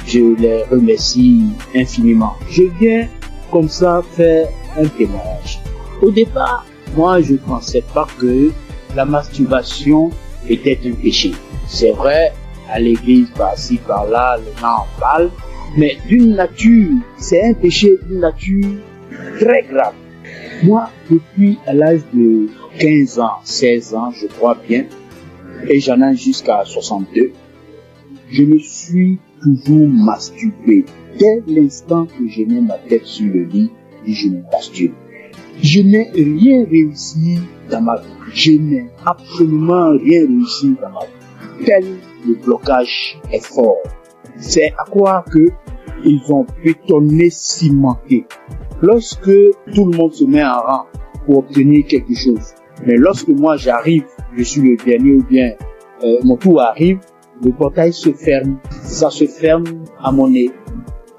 Je les remercie infiniment. Je viens comme ça faire un témoignage. Au départ, moi, je ne pensais pas que la masturbation était un péché. C'est vrai, à l'église, par-ci, par-là, les gens en parlent, mais d'une nature, c'est un péché d'une nature très grave. Moi, depuis à l'âge de 15 ans, 16 ans, je crois bien, et j'en ai jusqu'à 62, je me suis toujours masturbé. Dès l'instant que je mets ma tête sur le lit, je me masturbe. Je n'ai rien réussi dans ma vie. Je n'ai absolument rien réussi dans ma vie. Tel le blocage est fort. C'est à croire que ils ont bétonné, cimenté. Lorsque tout le monde se met en rang pour obtenir quelque chose, mais lorsque moi j'arrive, je suis le dernier ou bien mon tour arrive, le portail se ferme. Ça se ferme à mon nez.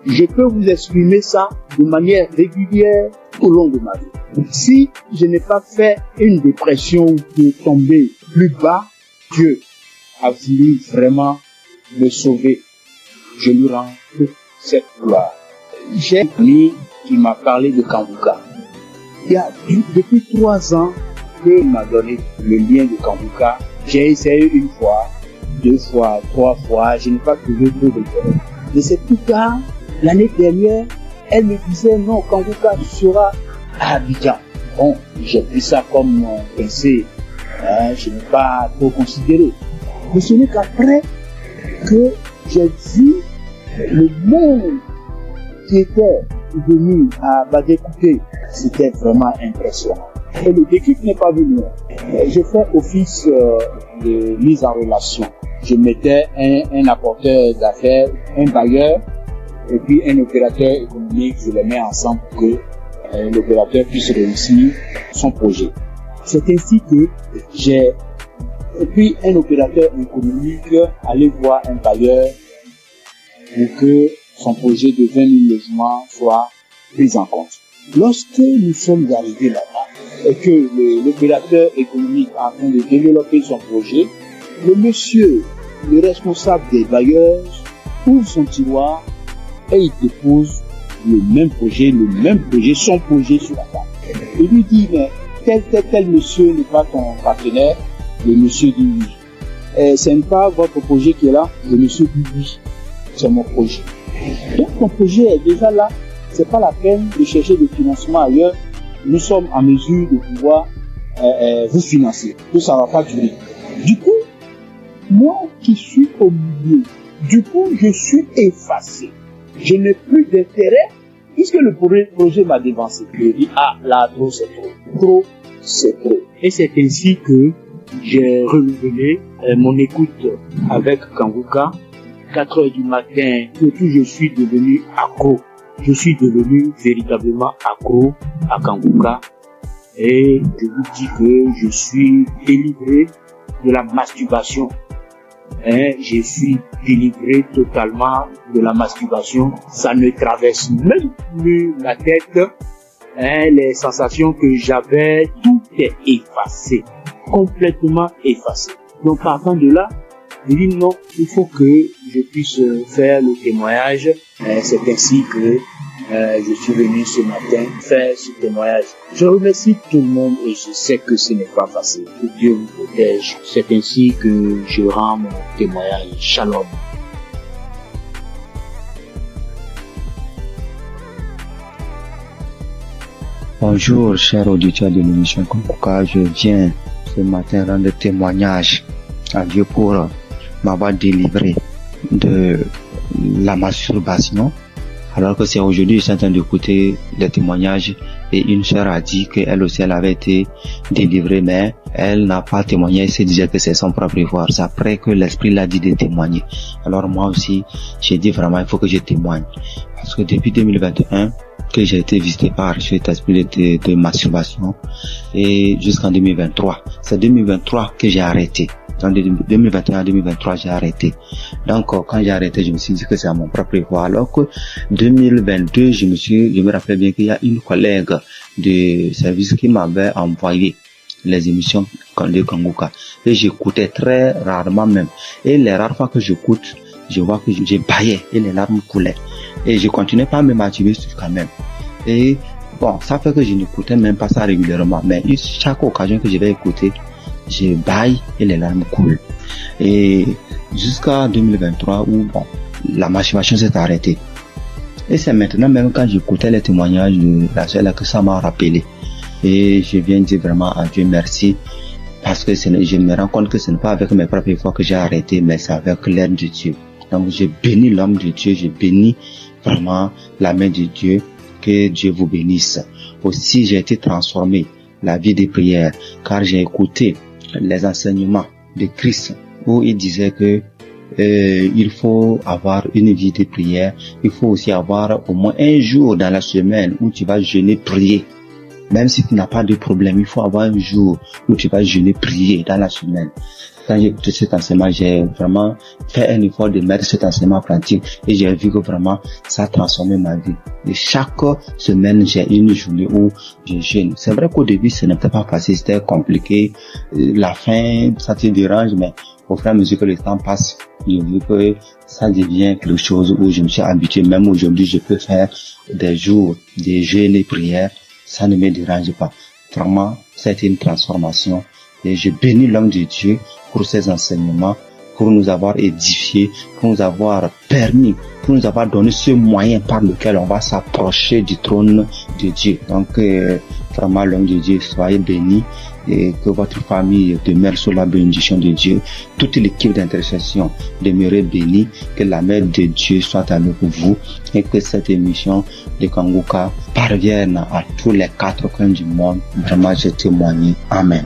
Je peux vous exprimer ça de manière régulière au long de ma vie. Si je n'ai pas fait une dépression de tomber plus bas, Dieu a voulu vraiment me sauver. Je lui rends toute cette gloire. J'ai un ami qui m'a parlé de Kanguka. Il y a depuis 3 ans qu'il m'a donné le lien de Kanguka. J'ai essayé 1 fois, 2 fois, 3 fois, je n'ai pas trouvé de réponse. Mais c'est plus tard, l'année dernière, elle me disait non, Kanguka sera à Abidjan. Bon, j'ai pris ça comme mon pensée. Je n'ai pas trop considéré. Mais ce n'est qu'après que j'ai vu le monde qui était venu à Badékouté. C'était vraiment impressionnant. Et le déclic n'est pas venu. J'ai fait office de mise en relation. Je mettais un apporteur d'affaires, un bailleur, et puis un opérateur économique. Je les mets ensemble pour que l'opérateur puisse réussir son projet. C'est ainsi que j'ai, et puis un opérateur économique, aller voir un bailleur pour que son projet de 20 000 logements soit pris en compte. Lorsque nous sommes arrivés là-bas et que l'opérateur économique est en train de développer son projet, le monsieur, le responsable des bailleurs, ouvre son tiroir et il dépose le même projet, son projet sur la table. Il lui dit, mais tel monsieur n'est pas ton partenaire, le monsieur dit oui. Ce n'est pas votre projet qui est là, le monsieur dit oui, c'est mon projet. Donc ton projet est déjà là, c'est pas la peine de chercher des financements ailleurs. Nous sommes en mesure de pouvoir vous financer, que ça va pas durer. Du coup, moi qui suis au milieu, du coup je suis effacé. Je n'ai plus d'intérêt puisque le projet m'a dévancé. Je dis là trop c'est trop, trop c'est trop. Et c'est ainsi que j'ai renouvelé mon écoute avec Kanguka. 4 heures du matin, surtout je suis devenu accro. Je suis devenu véritablement accro à Kanguka. Et je vous dis que je suis délivré de la masturbation. Je suis délivré totalement de la masturbation. Ça ne traverse même plus la tête. Les sensations que j'avais, tout est effacé. Complètement effacé. Donc partant de là, je dis non, il faut que je puisse faire le témoignage. C'est ainsi que je suis venu ce matin faire ce témoignage. Je remercie tout le monde et je sais que ce n'est pas facile. Que Dieu vous protège. C'est ainsi que je rends mon témoignage. Shalom. Bonjour, chers auditeurs de l'émission Kanguka. Je viens ce matin rendre témoignage à Dieu pour m'avoir délivré de la masturbation. Alors que c'est aujourd'hui, je suis en train d'écouter les témoignages et une sœur a dit qu'elle aussi, elle avait été délivrée, mais elle n'a pas témoigné, elle se disait que c'est son propre devoir. C'est après que l'Esprit l'a dit de témoigner. Alors moi aussi, j'ai dit vraiment, il faut que je témoigne. Parce que depuis 2021, que j'ai été visité par cet esprit de masturbation et jusqu'en 2023. C'est 2023 que j'ai arrêté. En 2021 à 2023, j'ai arrêté. Donc, quand j'ai arrêté, je me suis dit que c'est à mon propre devoir. Alors que 2022, je me rappelle bien qu'il y a une collègue de service qui m'avait envoyé les émissions de Kanguka. Et j'écoutais très rarement même. Et les rares fois que j'écoute, je vois que j'ai baillé et les larmes coulaient. Et je continuais pas à me masturber quand même. Et bon, ça fait que je n'écoutais même pas ça régulièrement. Mais chaque occasion que je vais écouter, je baille et les larmes coulent. Et jusqu'à 2023 où bon, la masturbation s'est arrêtée. Et c'est maintenant même quand j'écoutais les témoignages de la sœur là que ça m'a rappelé. Et je viens dire vraiment à Dieu merci. Parce que je me rends compte que ce n'est pas avec mes propres efforts que j'ai arrêté, mais c'est avec l'aide de Dieu. Donc je bénis l'homme de Dieu, je bénis vraiment la main de Dieu, que Dieu vous bénisse. Aussi j'ai été transformé, la vie des prières, car j'ai écouté les enseignements de Christ, où il disait que il faut avoir une vie de prière, il faut aussi avoir au moins un jour dans la semaine où tu vas jeûner, prier. Même si tu n'as pas de problème, il faut avoir un jour où tu vas jeûner, prier dans la semaine. Quand j'ai écouté cet enseignement, j'ai vraiment fait un effort de mettre cet enseignement en pratique et j'ai vu que vraiment ça a transformé ma vie. Et chaque semaine, j'ai une journée où je jeûne. C'est vrai qu'au début, ce n'était pas facile, c'était compliqué. La faim, ça te dérange, mais au fur et à mesure que le temps passe, j'ai vu que ça devient quelque chose où je me suis habitué. Même aujourd'hui, je peux faire des jours de jeûne et prière. Ça ne me dérange pas. Vraiment, c'est une transformation. Et je bénis l'homme de Dieu pour ses enseignements, pour nous avoir édifiés, pour nous avoir permis, pour nous avoir donné ce moyen par lequel on va s'approcher du trône de Dieu. Donc, vraiment, l'homme de Dieu, soyez bénis et que votre famille demeure sous la bénédiction de Dieu. Toute l'équipe d'intercession demeure bénie, que la main de Dieu soit avec vous et que cette émission de Kanguka parvienne à tous les 4 coins du monde. Vraiment, je témoigne. Amen.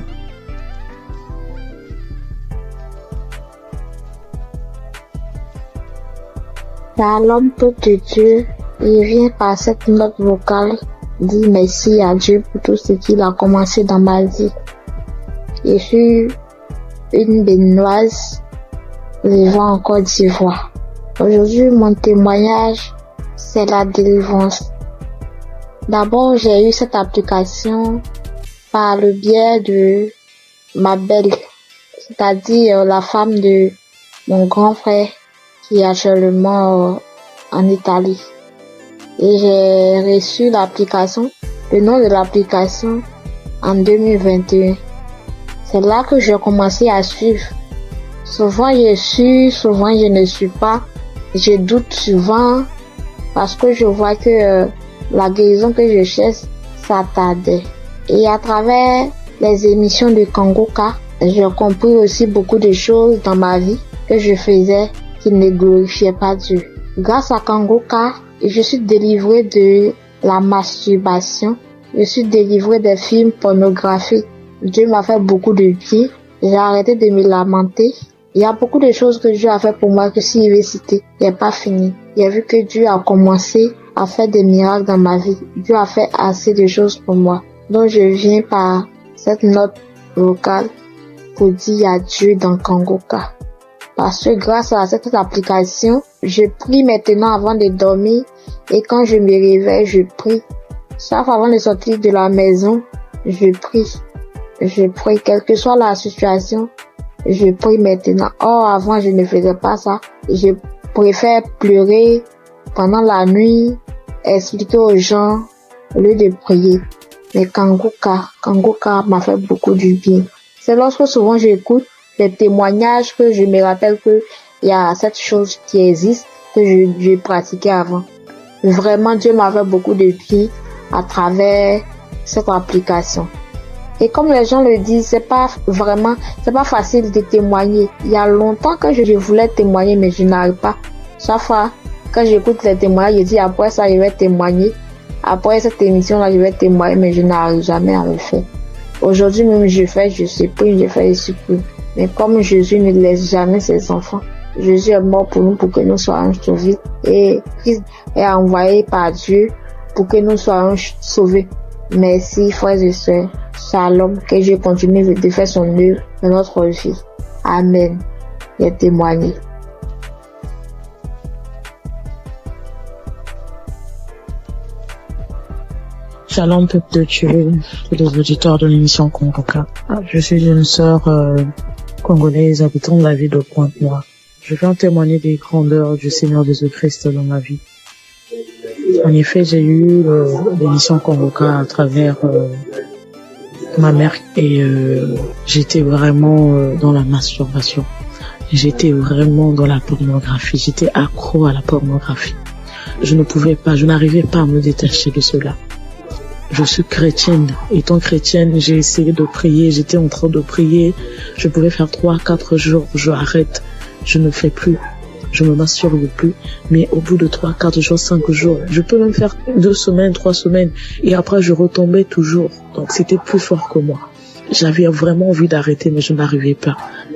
L'homme de Dieu, il vient par cette note vocale dire merci à Dieu pour tout ce qu'il a commencé dans ma vie. Je suis une béninoise vivant en Côte d'Ivoire. Aujourd'hui, mon témoignage, c'est la délivrance. D'abord, j'ai eu cette application par le biais de ma belle, c'est-à-dire la femme de mon grand frère qui est actuellement en Italie. Et j'ai reçu l'application. Le nom de l'application, en 2021. C'est là que j'ai commencé à suivre. Souvent je suis, souvent je ne suis pas. Je doute souvent parce que je vois que la guérison que je cherche, ça tardait. Et à travers les émissions de Kangoka, j'ai compris aussi beaucoup de choses dans ma vie que je faisais qui ne glorifiaient pas Dieu. Grâce à Kangoka, je suis délivrée de la masturbation. Je suis délivrée des films pornographiques. Dieu m'a fait beaucoup de bien. J'ai arrêté de me lamenter. Il y a beaucoup de choses que Dieu a fait pour moi que si je vais citer, il n'est pas fini. J'ai vu que Dieu a commencé à faire des miracles dans ma vie. Dieu a fait assez de choses pour moi. Donc je viens par cette note vocale pour dire adieu dans Kangoka. Parce que grâce à cette application, je prie maintenant avant de dormir et quand je me réveille, je prie. Sauf avant de sortir de la maison, je prie. Je prie, quelle que soit la situation, je prie maintenant. Or, avant, je ne faisais pas ça. Je préfère pleurer pendant la nuit, expliquer aux gens au lieu de prier. Mais Kangoka m'a fait beaucoup du bien. C'est lorsque souvent j'écoute les témoignages que je me rappelle que il y a cette chose qui existe que je pratiquais avant. Vraiment, Dieu m'a fait beaucoup de bien à travers cette application. Et comme les gens le disent, c'est pas facile de témoigner. Il y a longtemps que je voulais témoigner, mais je n'arrive pas. Chaque fois, quand j'écoute les témoignages, je dis après ça, je vais témoigner. Après cette émission-là, je vais témoigner, mais je n'arrive jamais à le faire. Aujourd'hui même, je supplie. Mais comme Jésus ne laisse jamais ses enfants, Jésus est mort pour nous, pour que nous soyons sauvés. Et Christ est envoyé par Dieu pour que nous soyons sauvés. Merci, frères et sœurs. Shalom, que Dieu continue de faire son œuvre dans notre vie. Amen. Et témoigner. Shalom, peuple de Dieu, tous les auditeurs de l'émission Kangoka. Je suis une sœur congolaise habitant la ville de Pointe-Noire. Je viens témoigner des grandeurs du Seigneur Jésus-Christ dans ma vie. En effet, j'ai eu l'émission Kangoka à travers ma mère et j'étais vraiment dans la masturbation. J'étais vraiment dans la pornographie. J'étais accro à la pornographie. Je n'arrivais pas à me détacher de cela. Je suis chrétienne. Étant chrétienne, j'ai essayé de prier. J'étais en train de prier. Je pouvais faire 3-4 jours. Je arrête. Je ne fais plus. Je me masturbe plus. Mais au bout de 3-4 jours, 5 jours, je peux même faire 2 semaines, 3 semaines. Et après, je retombais toujours. Donc, c'était plus fort que moi. J'avais vraiment envie d'arrêter, mais je n'arrivais pas.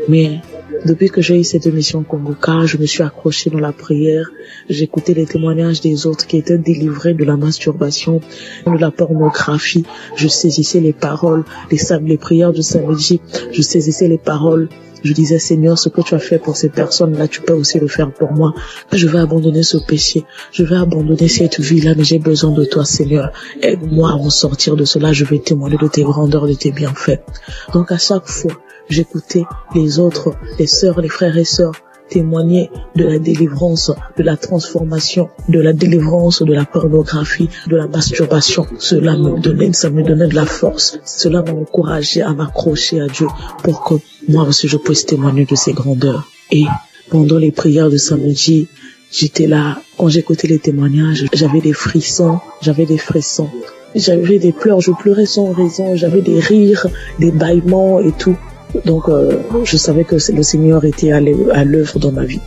Mais depuis que j'ai eu cette émission Kangoka, je me suis accrochée dans la prière. J'écoutais les témoignages des autres qui étaient délivrés de la masturbation, de la pornographie. Je saisissais les paroles, les prières du samedi. Je saisissais les paroles. Je disais, Seigneur, ce que tu as fait pour ces personnes-là, tu peux aussi le faire pour moi. Je vais abandonner ce péché. Je vais abandonner cette vie-là, mais j'ai besoin de toi, Seigneur. Aide-moi à m'en sortir de cela. Je vais témoigner de tes grandeurs, de tes bienfaits. Donc, à chaque fois, j'écoutais les autres, les sœurs, les frères et sœurs témoigner de la délivrance, de la transformation, de la délivrance de la pornographie, de la masturbation. Ça me donnait de la force. Cela m'a encouragé à m'accrocher à Dieu pour que moi aussi je puisse témoigner de ses grandeurs. Et pendant les prières de samedi, j'étais là. Quand j'écoutais les témoignages, j'avais des frissons. J'avais des pleurs, je pleurais sans raison. J'avais des rires, des bâillements et tout. Donc, je savais que le Seigneur était à l'œuvre dans ma vie.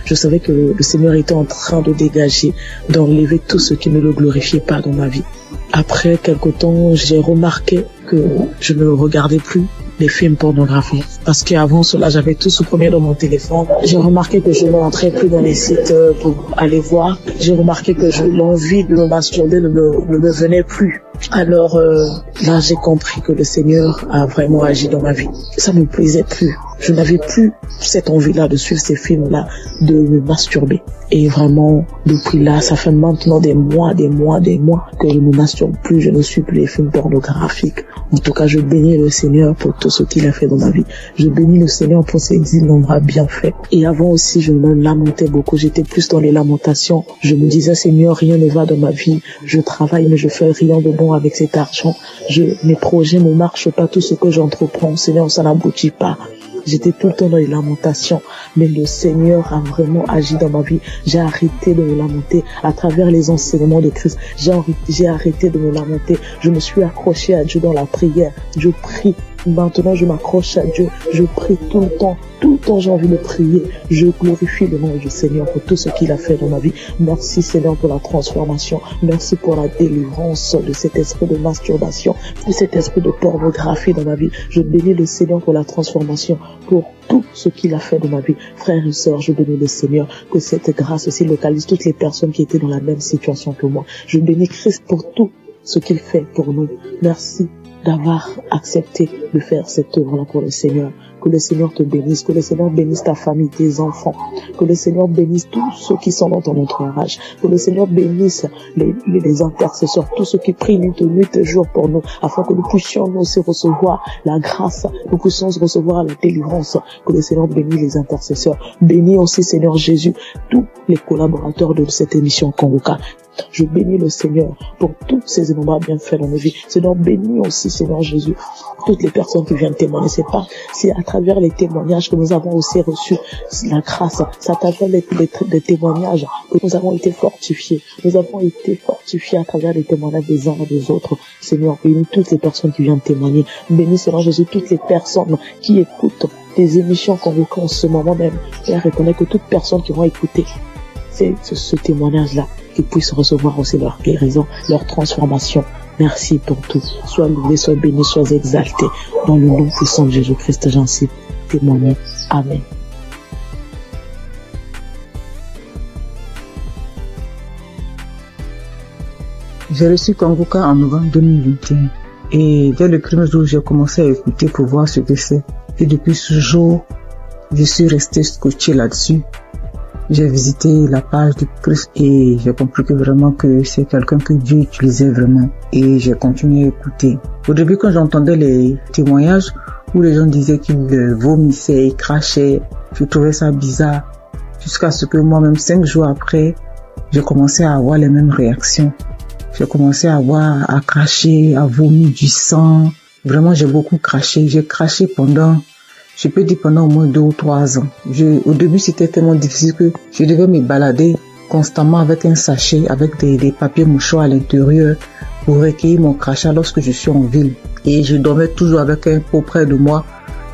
Je savais que le Seigneur était en train de dégager, d'enlever tout ce qui ne le glorifiait pas dans ma vie. Après quelque temps, j'ai remarqué que je ne regardais plus les films pornographiques. Parce qu'avant cela, j'avais tout supprimé dans mon téléphone. J'ai remarqué que je ne rentrais plus dans les sites pour aller voir. J'ai remarqué que l'envie de me masturber ne me venait plus. Alors là, j'ai compris que le Seigneur a vraiment agi dans ma vie. Ça ne me plaisait plus. Je n'avais plus cette envie-là de suivre ces films-là, de me masturber. Et vraiment, depuis là, ça fait maintenant des mois que je ne masturbe plus, je ne suis plus les films pornographiques. En tout cas, je bénis le Seigneur pour tout ce qu'il a fait dans ma vie. Je bénis le Seigneur pour ses innombrables bienfaits. Et avant aussi, je me lamentais beaucoup. J'étais plus dans les lamentations. Je me disais, Seigneur, rien ne va dans ma vie. Je travaille, mais je fais rien de bon. bon avec cet argent. Mes projets ne marchent pas, tout ce que j'entreprends, Seigneur, ça n'aboutit pas. J'étais tout le temps dans les lamentations, mais le Seigneur a vraiment agi dans ma vie. J'ai arrêté de me lamenter à travers les enseignements de Christ. J'ai arrêté de me lamenter. Je me suis accroché à Dieu dans la prière. Je prie. Maintenant, je m'accroche à Dieu. Je prie tout le temps. Tout le temps, j'ai envie de prier. Je glorifie le nom du Seigneur pour tout ce qu'il a fait dans ma vie. Merci, Seigneur, pour la transformation. Merci pour la délivrance de cet esprit de masturbation, de cet esprit de pornographie dans ma vie. Je bénis le Seigneur pour la transformation, pour tout ce qu'il a fait dans ma vie. Frères et sœurs, je bénis le Seigneur, que cette grâce aussi localise toutes les personnes qui étaient dans la même situation que moi. Je bénis Christ pour tout ce qu'il fait pour nous. Merci d'avoir accepté de faire cette œuvre-là pour le Seigneur. Que le Seigneur te bénisse, que le Seigneur bénisse ta famille, tes enfants, que le Seigneur bénisse tous ceux qui sont dans ton entourage, que le Seigneur bénisse les intercesseurs, tous ceux qui prient nuit et jour pour nous, afin que nous puissions nous aussi recevoir la grâce, nous puissions recevoir la délivrance. Que le Seigneur bénisse les intercesseurs. Bénis aussi, Seigneur Jésus, tous les collaborateurs de cette émission Kanguka. Je bénis le Seigneur pour tous ces innombrables bienfaits dans nos vies. Seigneur, bénis aussi, Seigneur Jésus, toutes les personnes qui viennent témoigner. C'est à travers les témoignages que nous avons aussi reçu la grâce. C'est à travers les témoignages que nous avons été fortifiés. Nous avons été fortifiés à travers les témoignages des uns et des autres. Seigneur, bénis toutes les personnes qui viennent témoigner. Bénis, Seigneur Jésus, toutes les personnes qui écoutent des émissions Kanguka en ce moment même. Père, reconnais que toutes personnes qui vont écouter ce témoignage-là, qu'ils puissent recevoir aussi leur guérison, leur transformation. Merci pour tout. Sois loué, sois béni, sois exalté. Dans le nom puissant de Jésus-Christ, j'en sais témoigner. Amen. J'ai reçu Kanguka en novembre 2021. Et dès le premier jour, j'ai commencé à écouter pour voir ce que c'est. Et depuis ce jour, je suis resté scotché là-dessus. J'ai visité la page du Christ et j'ai compris que vraiment que c'est quelqu'un que Dieu utilisait vraiment. Et j'ai continué à écouter. Au début, quand j'entendais les témoignages où les gens disaient qu'ils vomissaient, ils crachaient, je trouvais ça bizarre. Jusqu'à ce que moi-même, 5 jours après, j'ai commencé à avoir les mêmes réactions. J'ai commencé à cracher, à vomir du sang. Vraiment, j'ai beaucoup craché. J'ai craché pendant au moins 2 ou 3 ans. Au début, c'était tellement difficile que je devais me balader constamment avec un sachet, avec des papiers mouchoirs à l'intérieur pour recueillir mon crachat lorsque je suis en ville. Et je dormais toujours avec un pot près de moi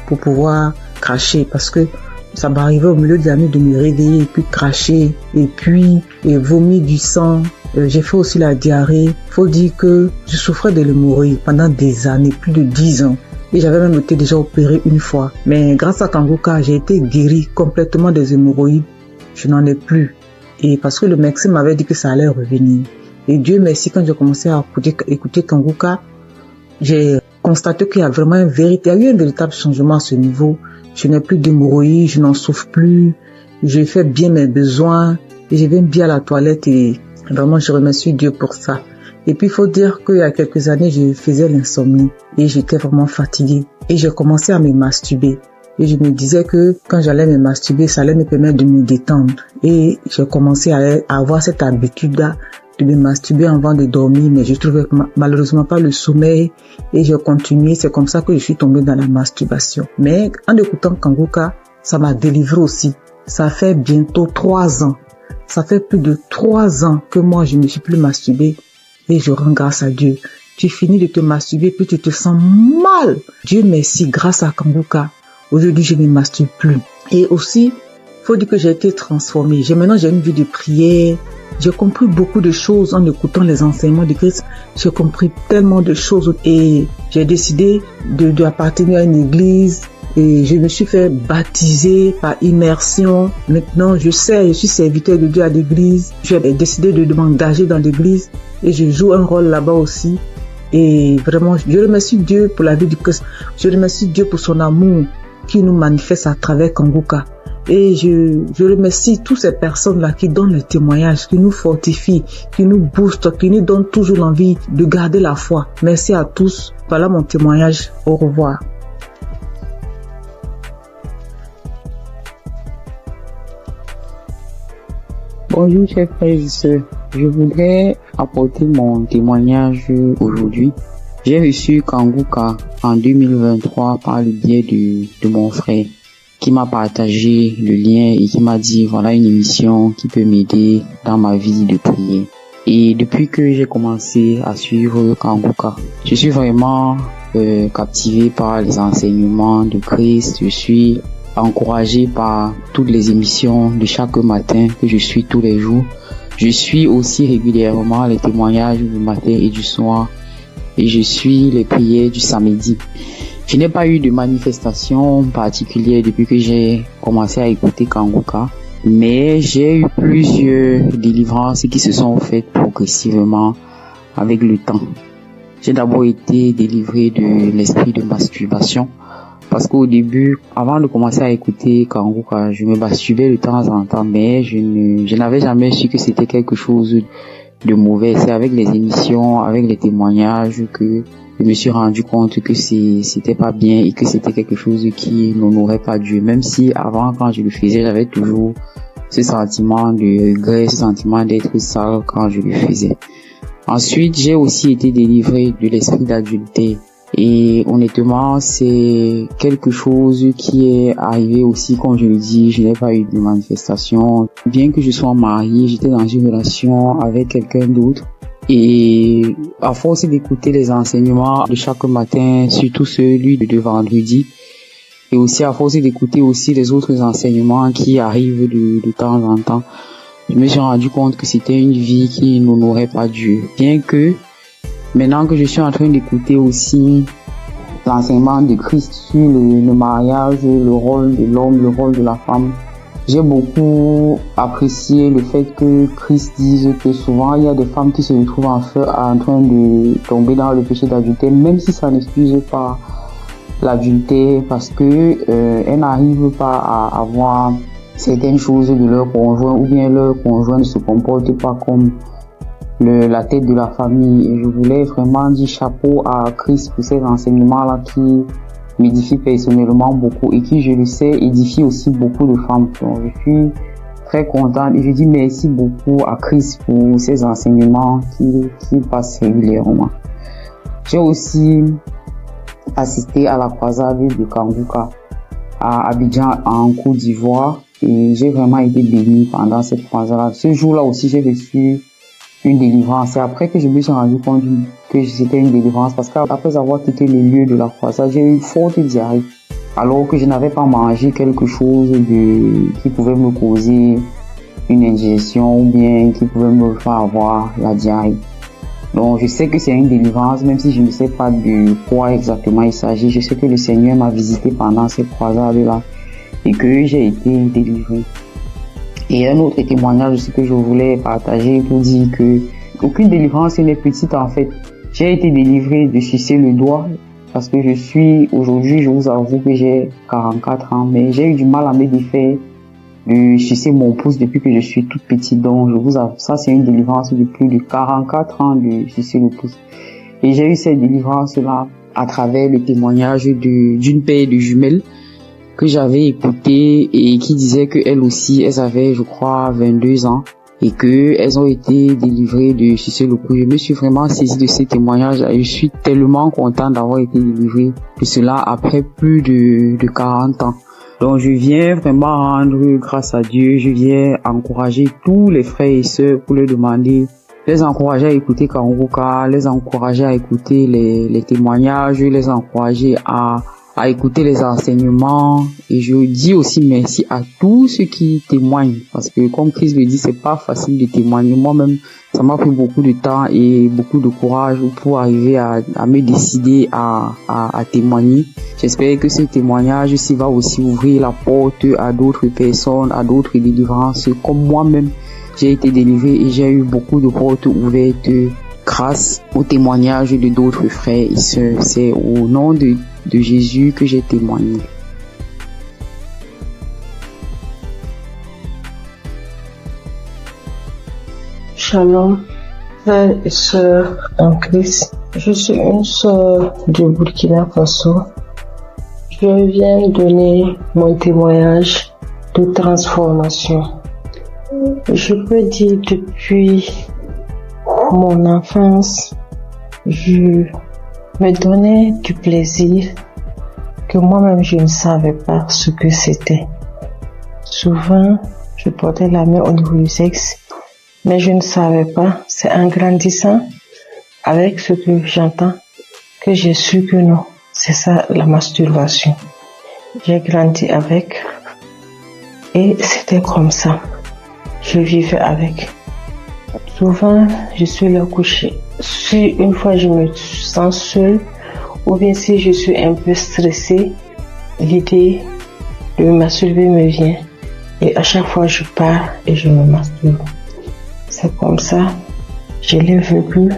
pour pouvoir cracher parce que ça m'arrivait au milieu de la nuit de me réveiller et puis cracher et puis vomir du sang. J'ai fait aussi la diarrhée. Faut dire que je souffrais de l'hémorroïde pendant des années, plus de 10 ans. Et j'avais même été déjà opéré une fois. Mais grâce à Kanguka, j'ai été guéri complètement des hémorroïdes. Je n'en ai plus. Et parce que le médecin m'avait dit que ça allait revenir. Et Dieu merci, quand j'ai commencé à écouter Kanguka, j'ai constaté qu'il y a vraiment il y a eu un véritable changement à ce niveau. Je n'ai plus d'hémorroïdes, je n'en souffre plus. Je fais bien mes besoins. Et je vais bien à la toilette et vraiment je remercie Dieu pour ça. Et puis, il faut dire qu'il y a quelques années, je faisais l'insomnie et j'étais vraiment fatiguée. Et j'ai commencé à me masturber. Et je me disais que quand j'allais me masturber, ça allait me permettre de me détendre. Et j'ai commencé à avoir cette habitude-là de me masturber avant de dormir, mais je trouvais malheureusement pas le sommeil. Et j'ai continué. C'est comme ça que je suis tombée dans la masturbation. Mais en écoutant Kanguka, ça m'a délivré aussi. Ça fait bientôt 3 ans. Ça fait plus de 3 ans que moi, je ne me suis plus masturbée. Et je rends grâce à Dieu. Tu finis de te masturber, puis tu te sens mal. Dieu merci, grâce à Kanguka. Aujourd'hui, je ne me masturbe plus. Et aussi, faut dire que j'ai été transformée. Maintenant, j'ai une vie de prière. J'ai compris beaucoup de choses en écoutant les enseignements de Christ. J'ai compris tellement de choses. Et j'ai décidé d'appartenir à une église. Et je me suis fait baptiser par immersion. Maintenant, je suis serviteur de Dieu à l'église. J'ai décidé de m'engager dans l'église. Et je joue un rôle là-bas aussi. Et vraiment, je remercie Dieu pour la vie du Christ. Je remercie Dieu pour son amour qui nous manifeste à travers Kanguka. Et je remercie toutes ces personnes-là qui donnent le témoignage, qui nous fortifient, qui nous boostent, qui nous donnent toujours l'envie de garder la foi. Merci à tous. Voilà mon témoignage. Au revoir. Bonjour chers frères et sœurs. Je voudrais apporter mon témoignage aujourd'hui. J'ai reçu Kanguka en 2023 par le biais de mon frère qui m'a partagé le lien et qui m'a dit voilà une émission qui peut m'aider dans ma vie de prière. Et depuis que j'ai commencé à suivre Kanguka, je suis vraiment captivé par les enseignements de Christ. Je suis encouragé par toutes les émissions de chaque matin que je suis tous les jours. Je suis aussi régulièrement les témoignages du matin et du soir et je suis les prières du samedi. Je n'ai pas eu de manifestation particulière depuis que j'ai commencé à écouter Kanguka, mais j'ai eu plusieurs délivrances qui se sont faites progressivement avec le temps. J'ai d'abord été délivré de l'esprit de masturbation parce qu'au début, avant de commencer à écouter Kanguka, je me masturbais de temps en temps, mais je n'avais jamais su que c'était quelque chose de mauvais. C'est avec les émissions, avec les témoignages que je me suis rendu compte que c'était pas bien et que c'était quelque chose qui n'honorait pas Dieu. Même si avant, quand je le faisais, j'avais toujours ce sentiment de regret, ce sentiment d'être sale quand je le faisais. Ensuite, j'ai aussi été délivré de l'esprit d'adultère. Et honnêtement, c'est quelque chose qui est arrivé aussi, comme je le dis, je n'ai pas eu de manifestation. Bien que je sois marié, j'étais dans une relation avec quelqu'un d'autre. Et à force d'écouter les enseignements de chaque matin, surtout celui de vendredi, et aussi à force d'écouter aussi les autres enseignements qui arrivent de temps en temps, je me suis rendu compte que c'était une vie qui n'honorait pas Dieu. Bien que, maintenant que je suis en train d'écouter aussi l'enseignement de Christ sur le mariage, le rôle de l'homme, le rôle de la femme, j'ai beaucoup apprécié le fait que Christ dise que souvent il y a des femmes qui se retrouvent en train de tomber dans le péché d'adultère, même si ça n'excuse pas l'adultère, parce que elles n'arrivent pas à avoir certaines choses de leur conjoint, ou bien leur conjoint ne se comporte pas comme la tête de la famille. Et je voulais vraiment dire chapeau à Christ pour ces enseignements-là qui m'édifient personnellement beaucoup et qui, je le sais, édifient aussi beaucoup de femmes. Donc, je suis très contente et je dis merci beaucoup à Christ pour ces enseignements qui passent régulièrement. J'ai aussi assisté à la croisade de Kanguka à Abidjan en Côte d'Ivoire et j'ai vraiment été béni pendant cette croisade. Ce jour-là aussi, j'ai reçu une délivrance. C'est après que je me suis rendu compte que c'était une délivrance parce qu'après avoir quitté le lieu de la croisade, j'ai eu une forte diarrhée alors que je n'avais pas mangé quelque chose qui pouvait me causer une indigestion ou bien qui pouvait me faire avoir la diarrhée. Donc je sais que c'est une délivrance, même si je ne sais pas de quoi exactement il s'agit. Je sais que le Seigneur m'a visité pendant cette croisade-là et que j'ai été délivré. Et un autre témoignage aussi que je voulais partager pour dire que aucune délivrance n'est petite en fait. J'ai été délivré de sucer le doigt parce que aujourd'hui, je vous avoue que j'ai 44 ans, mais j'ai eu du mal à me défaire de sucer mon pouce depuis que je suis toute petite. Donc, je vous avoue, ça c'est une délivrance de plus de 44 ans de sucer le pouce. Et j'ai eu cette délivrance-là à travers le témoignage d'une paire de jumelles que j'avais écouté et qui disait que elles aussi, elles avaient, je crois, 22 ans et que elles ont été délivrées de sucer le pouce. Je me suis vraiment saisie de ces témoignages et je suis tellement content d'avoir été délivrée de cela après plus de 40 ans. Donc je viens vraiment rendre grâce à Dieu, je viens encourager tous les frères et sœurs pour leur demander, les encourager à écouter Kanguka, les encourager à écouter les témoignages, les encourager à écouter les enseignements. Et je dis aussi merci à tous ceux qui témoignent parce que comme Christ le dit, c'est pas facile de témoigner. Moi-même, ça m'a pris beaucoup de temps et beaucoup de courage pour arriver à me décider à témoigner. J'espère que ce témoignage aussi va aussi ouvrir la porte à d'autres personnes, à d'autres délivrances. Comme moi-même, j'ai été délivré et j'ai eu beaucoup de portes ouvertes grâce au témoignage de d'autres frères et sœurs. C'est au nom de Jésus que j'ai témoigné. Shalom, frères et sœurs en Christ. Je suis une sœur du Burkina Faso. Je viens donner mon témoignage de transformation. Je peux dire depuis mon enfance, je me donnais du plaisir que moi-même je ne savais pas ce que c'était. Souvent, je portais la main au niveau du sexe, mais je ne savais pas. C'est en grandissant avec ce que j'entends que j'ai su que non, c'est ça la masturbation. J'ai grandi avec et c'était comme ça. Je vivais avec. Souvent, je suis là couchée. Si une fois je me sens seule, ou bien si je suis un peu stressée, l'idée de me masturber me vient. Et à chaque fois, je pars et je me masturbe. C'est comme ça, je l'ai vécu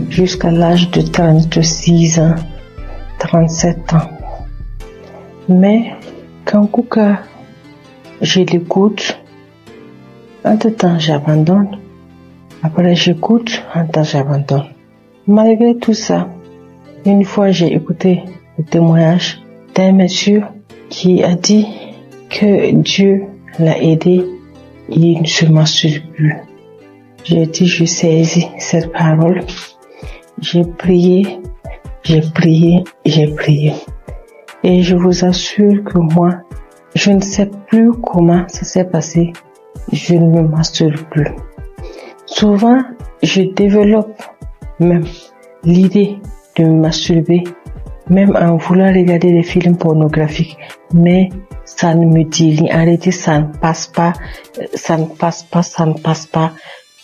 jusqu'à l'âge de 36 ans, 37 ans. Mais quand Kouka, je l'écoute, entre-temps j'abandonne. Après j'écoute, entre-temps j'abandonne. Malgré tout ça, une fois j'ai écouté le témoignage d'un monsieur qui a dit que Dieu l'a aidé, il ne se masturbe plus. J'ai dit, je saisis cette parole. J'ai prié. Et je vous assure que moi, je ne sais plus comment ça s'est passé. Je ne me masturbe plus. Souvent, je développe même l'idée de me masturber, même en voulant regarder des films pornographiques. Mais ça ne me dit rien. En réalité, ça ne passe pas.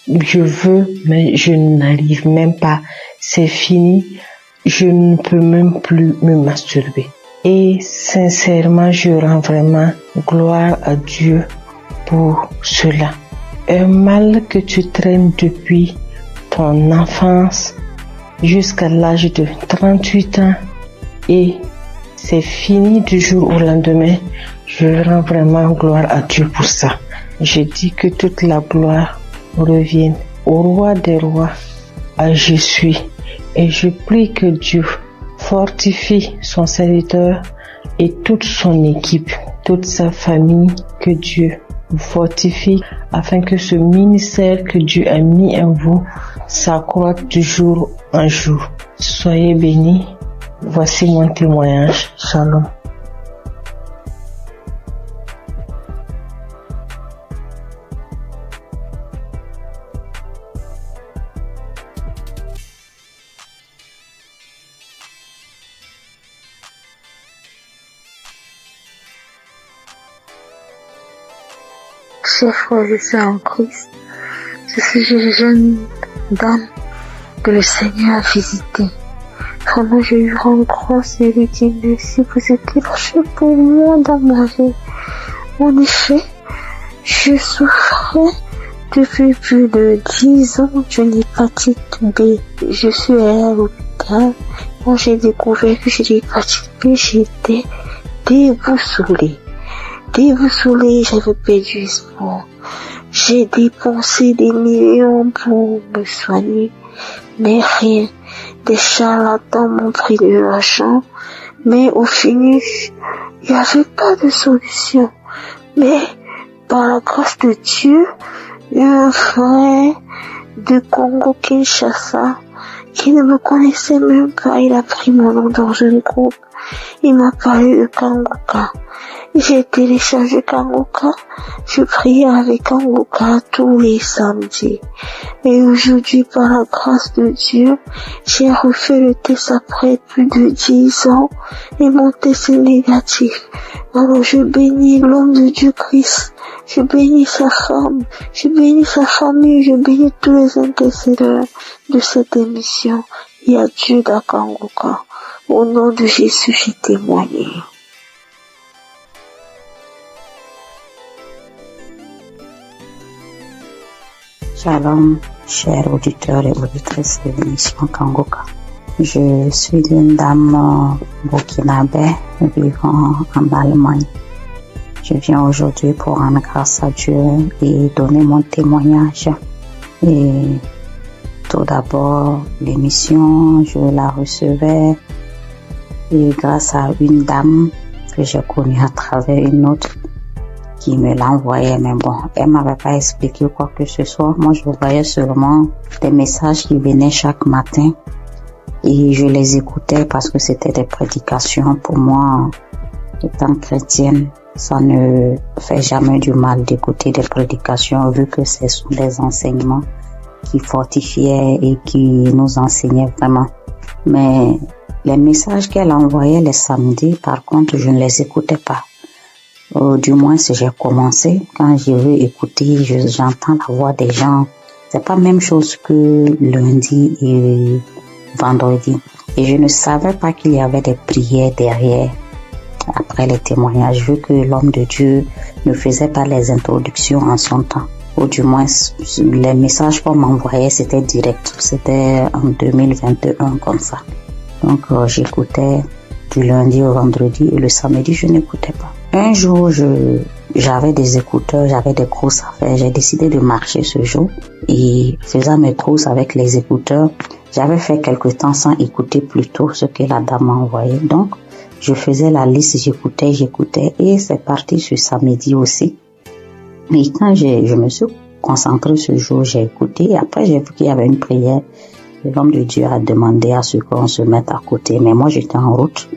Je veux, mais je n'arrive même pas. C'est fini. Je ne peux même plus me masturber. Et sincèrement, je rends vraiment gloire à Dieu pour cela. Un mal que tu traînes depuis ton enfance jusqu'à l'âge de 38 ans et c'est fini du jour au lendemain. Je rends vraiment gloire à Dieu pour ça. Je dis que toute la gloire revienne au roi des rois, à Jésus. Et je prie que Dieu fortifie son serviteur et toute son équipe, toute sa famille, que Dieu vous fortifie afin que ce ministère que Dieu a mis en vous s'accroisse de jour en jour. Soyez bénis. Voici mon témoignage. Shalom. Chers frères et sœurs en Christ, je suis une jeune dame que le Seigneur a visitée. Vraiment, je lui rends grâce et lui dis merci pour ce qu'il a fait pour moi dans ma vie. En effet, je souffrais depuis plus de 10 ans d'une hépatite B. Je suis allée à l'hôpital. Quand j'ai découvert que j'ai l'hépatite B, j'étais déboussolée. J'avais perdu espoir. J'ai dépensé des millions pour me soigner, mais rien. Des charlatans m'ont pris de l'argent, mais au finish, il n'y avait pas de solution. Mais par la grâce de Dieu, un frère de Congo-Kinshasa qui ne me connaissait même pas, il a pris mon nom dans un groupe. Il m'a parlé de Kanguka. J'ai téléchargé Kanguka. Je priais avec Kanguka tous les samedis. Et aujourd'hui, par la grâce de Dieu, j'ai refait le test après plus de 10 ans et mon test est négatif. Alors je bénis l'homme de Dieu Christ. Je bénis sa femme. Je bénis sa famille. Je bénis tous les intercesseurs de cette émission. Il y a Dieu dans Kanguka. Au nom de Jésus, j'ai témoigné. Shalom, chers auditeurs et auditrices de l'émission Kanguka. Je suis une dame burkinabé vivant en Allemagne. Je viens aujourd'hui pour rendre grâce à Dieu et donner mon témoignage. Et tout d'abord, l'émission, je la recevais et grâce à une dame que j'ai connue à travers une autre. qui me l'envoyait, mais bon, elle m'avait pas expliqué quoi que ce soit. Moi, je voyais seulement des messages qui venaient chaque matin et je les écoutais parce que c'était des prédications. Pour moi, étant chrétienne, ça ne fait jamais du mal d'écouter des prédications vu que ce sont des enseignements qui fortifiaient et qui nous enseignaient vraiment. Mais les messages qu'elle envoyait les samedis, par contre, je ne les écoutais pas. Du moins, si j'ai commencé, quand je veux écouter, j'entends la voix des gens. C'est pas la même chose que lundi et vendredi. Et je ne savais pas qu'il y avait des prières derrière, après les témoignages, vu que l'homme de Dieu ne faisait pas les introductions en son temps. Ou du moins, les messages qu'on m'envoyait, c'était direct. C'était en 2021 comme ça. Donc, j'écoutais du lundi au vendredi et le samedi, je n'écoutais pas. Un jour, j'avais des écouteurs, j'avais des courses à faire. J'ai décidé de marcher ce jour et faisant mes courses avec les écouteurs, j'avais fait quelque temps sans écouter plutôt ce que la dame m'a envoyé. Donc, je faisais la liste, j'écoutais et c'est parti ce samedi aussi. Mais quand je me suis concentrée ce jour, j'ai écouté et après j'ai vu qu'il y avait une prière. L'homme de Dieu a demandé à ce qu'on se mette à côté, mais moi j'étais en route.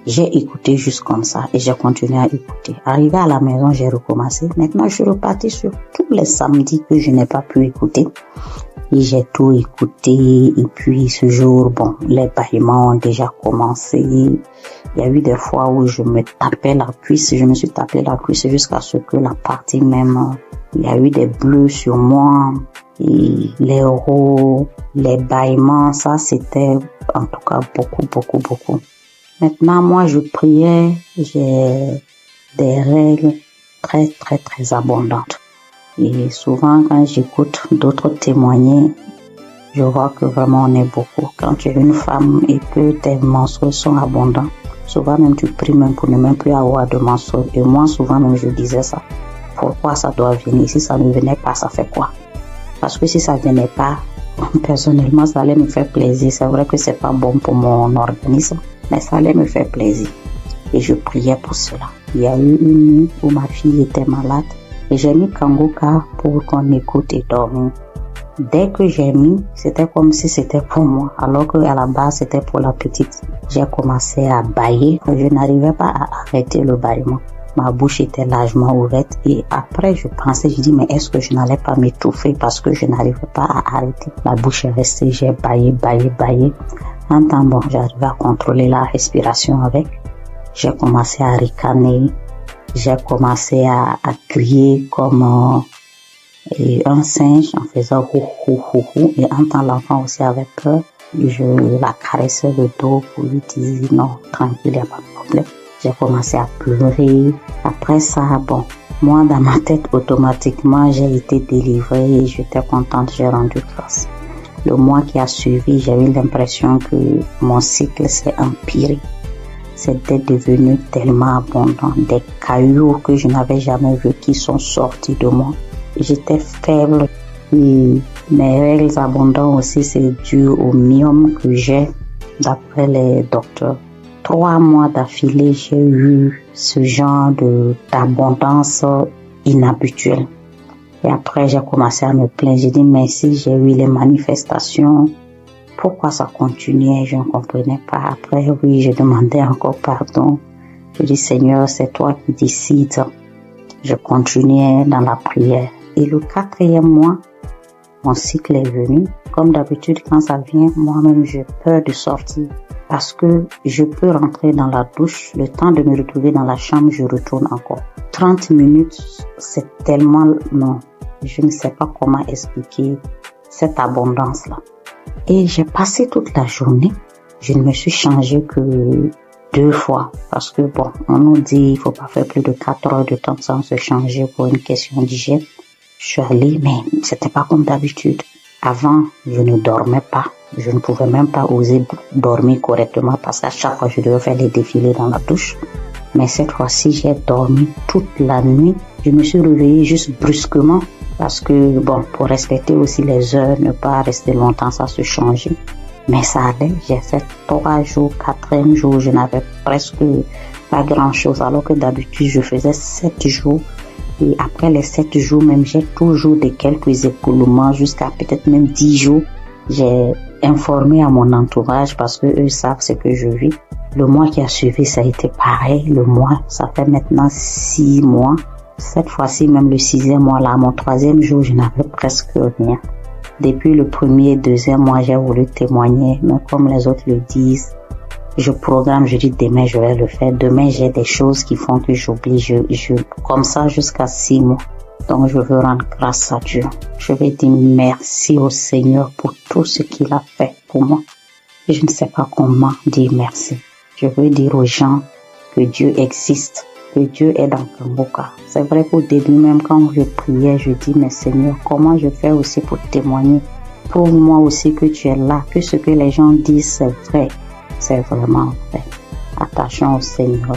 J'ai écouté juste comme ça et j'ai continué à écouter. Arrivé à la maison, j'ai recommencé. Maintenant, je suis reparti sur tous les samedis que je n'ai pas pu écouter. Et j'ai tout écouté. Et puis ce jour, bon, les bâillements ont déjà commencé. Il y a eu des fois où je me tapais la cuisse. Je me suis tapé la cuisse jusqu'à ce que la partie même, il y a eu des bleus sur moi. Et les euros, les bâillements, ça c'était en tout cas beaucoup. Maintenant, moi, je priais, j'ai des règles très abondantes. Et souvent, quand j'écoute d'autres témoigner, je vois que vraiment on est beaucoup. Quand tu es une femme et que tes menstrues sont abondantes, souvent même tu pries même pour ne même plus avoir de menstrues. Et moi, souvent même je disais ça. Pourquoi ça doit venir? Si ça ne venait pas, ça fait quoi? Parce que si ça venait pas, personnellement, ça allait me faire plaisir. C'est vrai que c'est pas bon pour mon organisme, mais ça allait me faire plaisir. Et je priais pour cela. Il y a eu une nuit où ma fille était malade et j'ai mis Kanguka pour qu'on écoute et dormir. Dès que j'ai mis, c'était comme si c'était pour moi, alors qu'à la base c'était pour la petite. J'ai commencé à bâiller, je n'arrivais pas à arrêter le bâillement. Ma bouche était largement ouverte et après je pensais, je dis mais est-ce que je n'allais pas m'étouffer parce que je n'arrivais pas à arrêter. La bouche est restée, j'ai bâillé. En temps bon, j'arrivais à contrôler la respiration avec. J'ai commencé à ricaner, j'ai commencé à crier comme un singe en faisant hou. Et en temps l'enfant aussi avait peur, je la caressais le dos pour lui dire non, tranquille, il n'y a pas de problème. J'ai commencé à pleurer. Après ça, bon, moi dans ma tête automatiquement j'ai été délivrée et j'étais contente, j'ai rendu grâce. Le mois qui a suivi, j'ai eu l'impression que mon cycle s'est empiré. C'était devenu tellement abondant, des cailloux que je n'avais jamais vus qui sont sortis de moi. J'étais faible et mes règles abondantes aussi, c'est dû au myome que j'ai d'après les docteurs. 3 mois d'affilée, j'ai eu ce genre d'abondance inhabituelle. Et après, j'ai commencé à me plaindre. J'ai dit, mais si j'ai eu les manifestations, pourquoi ça continuait? Je ne comprenais pas. Après, oui, je demandais encore pardon. Je dis, Seigneur, c'est toi qui décides. Je continuais dans la prière. Et le 4e mois, mon cycle est venu. Comme d'habitude, quand ça vient, moi-même, j'ai peur de sortir. Parce que je peux rentrer dans la douche, le temps de me retrouver dans la chambre, je retourne encore. 30 minutes, c'est tellement long. Je ne sais pas comment expliquer cette abondance-là. Et j'ai passé toute la journée. Je ne me suis changée que 2 fois. Parce que bon, on nous dit il faut pas faire plus de 4 heures de temps sans se changer pour une question d'hygiène. Je suis allée, mais c'était pas comme d'habitude. Avant, je ne dormais pas. Je ne pouvais même pas oser dormir correctement parce qu'à chaque fois, je devais faire les défilés dans la douche. Mais cette fois-ci, j'ai dormi toute la nuit. Je me suis réveillée juste brusquement parce que, bon, pour respecter aussi les heures, ne pas rester longtemps sans se changer. Mais ça allait. J'ai fait 3 jours, 4e jour, je n'avais presque pas grand-chose. Alors que d'habitude, je faisais 7 jours Et après les 7 jours même, j'ai toujours de quelques écoulements jusqu'à peut-être même 10 jours. J'ai informé à mon entourage parce que eux savent ce que je vis. Le mois qui a suivi, ça a été pareil. Le mois, ça fait maintenant 6 mois. Cette fois-ci, même le 6e mois là, mon 3e jour, je n'avais presque rien. Depuis le 1er et 2e mois, j'ai voulu témoigner, mais comme les autres le disent, je programme, je dis demain je vais le faire. Demain, j'ai des choses qui font que j'oublie. Comme ça jusqu'à 6 mois. Donc, je veux rendre grâce à Dieu. Je vais dire merci au Seigneur pour tout ce qu'il a fait pour moi. Et je ne sais pas comment dire merci. Je veux dire aux gens que Dieu existe, que Dieu est dans Kangoka. C'est vrai qu'au début, même quand je priais, je dis, mais Seigneur, comment je fais aussi pour témoigner? Prouve-moi aussi que tu es là, que ce que les gens disent, c'est vrai. C'est vraiment vrai. Attachons au Seigneur.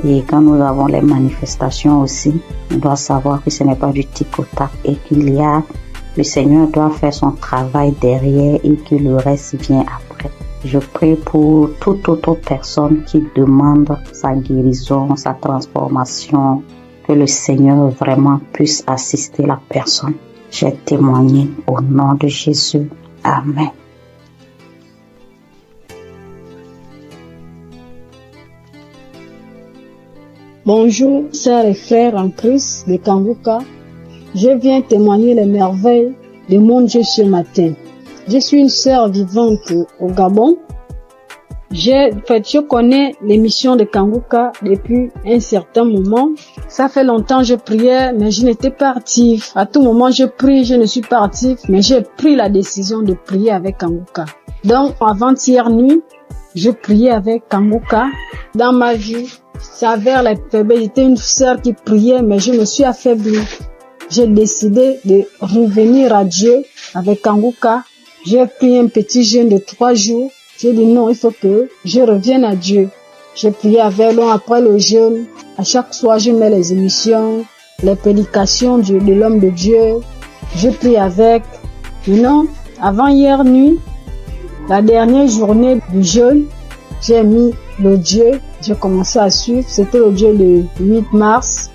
Et quand nous avons les manifestations aussi, on doit savoir que ce n'est pas du tic-au-tac et le Seigneur doit faire son travail derrière et que le reste vient après. Je prie pour toute autre personne qui demande sa guérison, sa transformation, que le Seigneur vraiment puisse assister la personne. J'ai témoigné au nom de Jésus. Amen. Bonjour, sœurs et frères en Christ de Kangoka. Je viens témoigner les merveilles de mon Dieu ce matin. Je suis une sœur vivante au Gabon. Je connais l'émission de Kangoka depuis un certain moment. Ça fait longtemps que je priais, mais je n'étais pas active. À tout moment, je prie, je ne suis pas active, mais j'ai pris la décision de prier avec Kangoka. Donc, avant-hier nuit, je priais avec Kangoka. Dans ma vie, ça avait la faiblesse. J'étais une sœur qui priait, mais je me suis affaiblie. J'ai décidé de revenir à Dieu avec Kangoka. J'ai pris un petit jeûne de 3 jours. J'ai dit non, il faut que je revienne à Dieu. J'ai prié avec lui après le jeûne. À chaque soir, je mets les émissions, les prédications de l'homme de Dieu. Je prie avec. Maintenant, avant hier nuit, la dernière journée du jeûne, j'ai mis le Dieu. J'ai commencé à suivre. C'était le Dieu le 8 mars.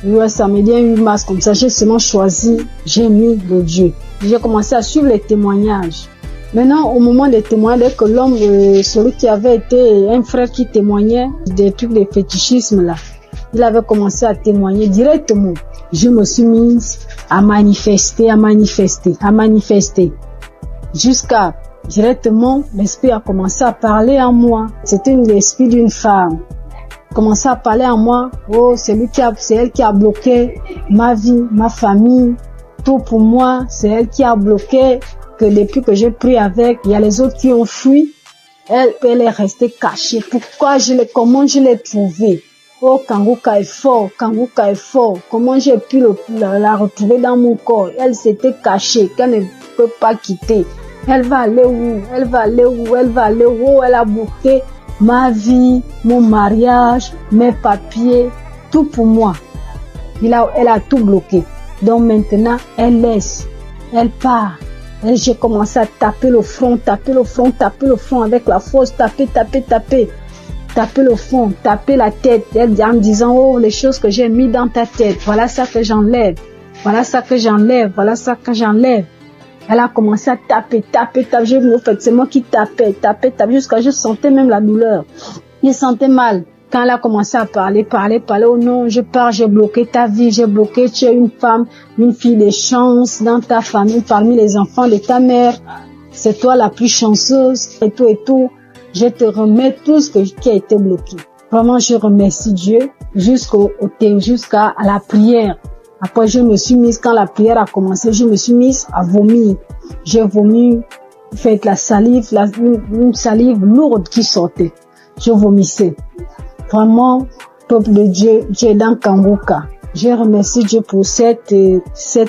Ouais, samedi 8 mars, comme ça, j'ai seulement choisi, j'ai mis le Dieu. J'ai commencé à suivre les témoignages. Maintenant, au moment des témoignages, dès que l'homme, celui qui avait été un frère qui témoignait des trucs de fétichisme là, il avait commencé à témoigner directement. Je me suis mise à manifester. Jusqu'à, directement, l'esprit a commencé à parler en moi. C'était l'esprit d'une femme. Commençait à parler à moi. Oh, c'est elle qui a bloqué ma vie, ma famille, tout pour moi. C'est elle qui a bloqué que depuis que j'ai pris avec, il y a les autres qui ont fui. Elle est restée cachée. Comment je l'ai trouvée? Oh, Kangoka est fort. Comment j'ai pu la retrouver dans mon corps? Elle s'était cachée, qu'elle ne peut pas quitter. Elle va aller où? Elle a bloqué ma vie, mon mariage, mes papiers, tout pour moi. Elle a tout bloqué. Donc maintenant, elle laisse, elle part. Et j'ai commencé à taper le front avec la force, taper le front, taper la tête. Elle dit en me disant, oh, les choses que j'ai mis dans ta tête, voilà ça que j'enlève. Elle a commencé à taper. C'est moi qui tapais, jusqu'à je sentais même la douleur. Je sentais mal. Quand elle a commencé à parler, oh non, je pars, j'ai bloqué ta vie, tu es une femme, une fille de chance dans ta famille, parmi les enfants de ta mère. C'est toi la plus chanceuse, et tout. Je te remets tout ce qui a été bloqué. Vraiment, je remercie Dieu jusqu'à la prière. Après, quand la prière a commencé, je me suis mise à vomir. J'ai vomi, fait la salive, une salive lourde qui sortait. Je vomissais. Vraiment, peuple de Dieu, Dieu est dans Kangoka. Je remercie Dieu pour cette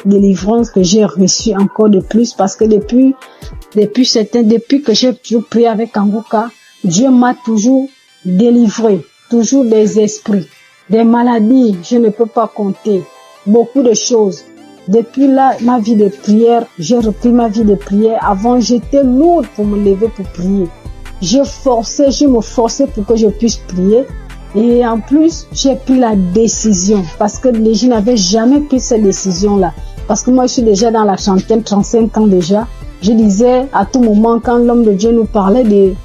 délivrance que j'ai reçue encore de plus, parce que depuis que j'ai toujours prié avec Kangoka, Dieu m'a toujours délivré, toujours des esprits, des maladies, je ne peux pas compter. Beaucoup de choses. Depuis là, ma vie de prière, j'ai repris ma vie de prière. Avant, j'étais lourde pour me lever pour prier. Je me forçais pour que je puisse prier. Et en plus, j'ai pris la décision parce que je n'avais jamais pris cette décision-là. Parce que moi, je suis déjà dans la trentaine, 35 ans déjà. Je disais à tout moment, quand l'homme de Dieu nous parlait de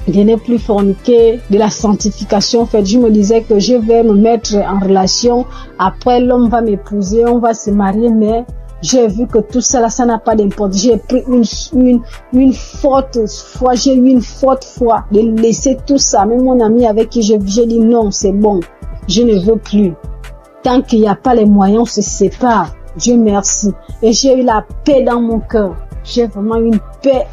ne plus forniquer, de la sanctification, en fait, je me disais que je vais me mettre en relation. Après, l'homme va m'épouser, on va se marier, mais j'ai vu que tout ça, là, ça n'a pas d'importance. J'ai pris une forte foi, j'ai eu une forte foi de laisser tout ça. Même mon ami avec qui j'ai dit non, c'est bon, je ne veux plus. Tant qu'il n'y a pas les moyens, on se sépare. Dieu merci. Et j'ai eu la paix dans mon cœur. J'ai vraiment une paix.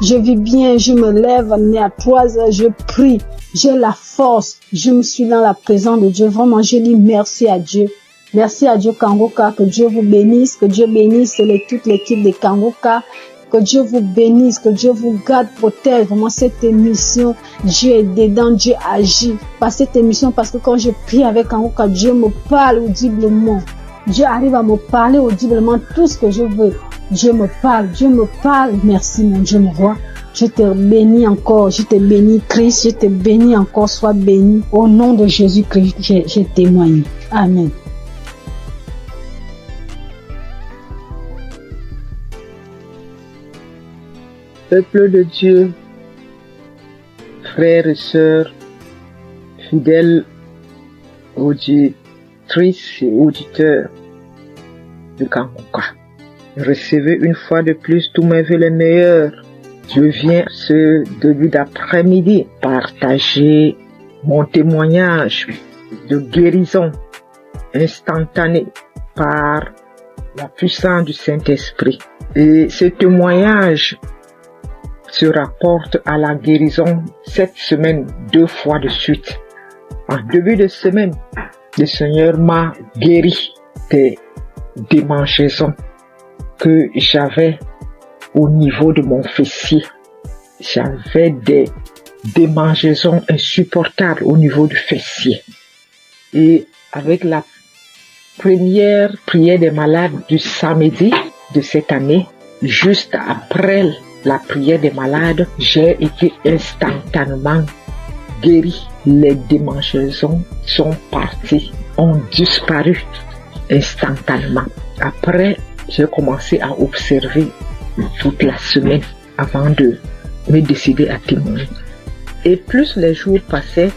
Je vis bien, je me lève à 3 heures, je prie. J'ai la force. Je me suis dans la présence de Dieu. Vraiment, je dis merci à Dieu. Merci à Dieu Kangoka, que Dieu vous bénisse, que Dieu bénisse toute l'équipe de Kangoka, que Dieu vous bénisse, que Dieu vous garde, protège. Vraiment cette émission, Dieu est dedans, Dieu agit par cette émission, parce que quand je prie avec Kangoka, Dieu me parle audiblement. Dieu arrive à me parler audiblement tout ce que je veux. Dieu me parle. Merci mon Dieu, mon roi. Je te bénis encore, je te bénis Christ, je te bénis encore, sois béni. Au nom de Jésus-Christ, je témoigne. Amen. Peuple de Dieu, frères et sœurs, fidèles auditrices et auditeurs de Kangoka, recevez une fois de plus tous mes vœux les meilleurs. Je viens ce début d'après-midi partager mon témoignage de guérison instantanée par la puissance du Saint-Esprit. Et ce témoignage se rapporte à la guérison cette semaine 2 fois de suite. En début de semaine, le Seigneur m'a guéri des démangeaisons que j'avais au niveau de mon fessier. J'avais des démangeaisons insupportables au niveau du fessier. Et avec la première prière des malades du samedi de cette année, juste après la prière des malades, j'ai été instantanément guéri. Les démangeaisons sont parties, ont disparu instantanément. Après, j'ai commencé à observer toute la semaine avant de me décider à témoigner. Et plus les jours passaient,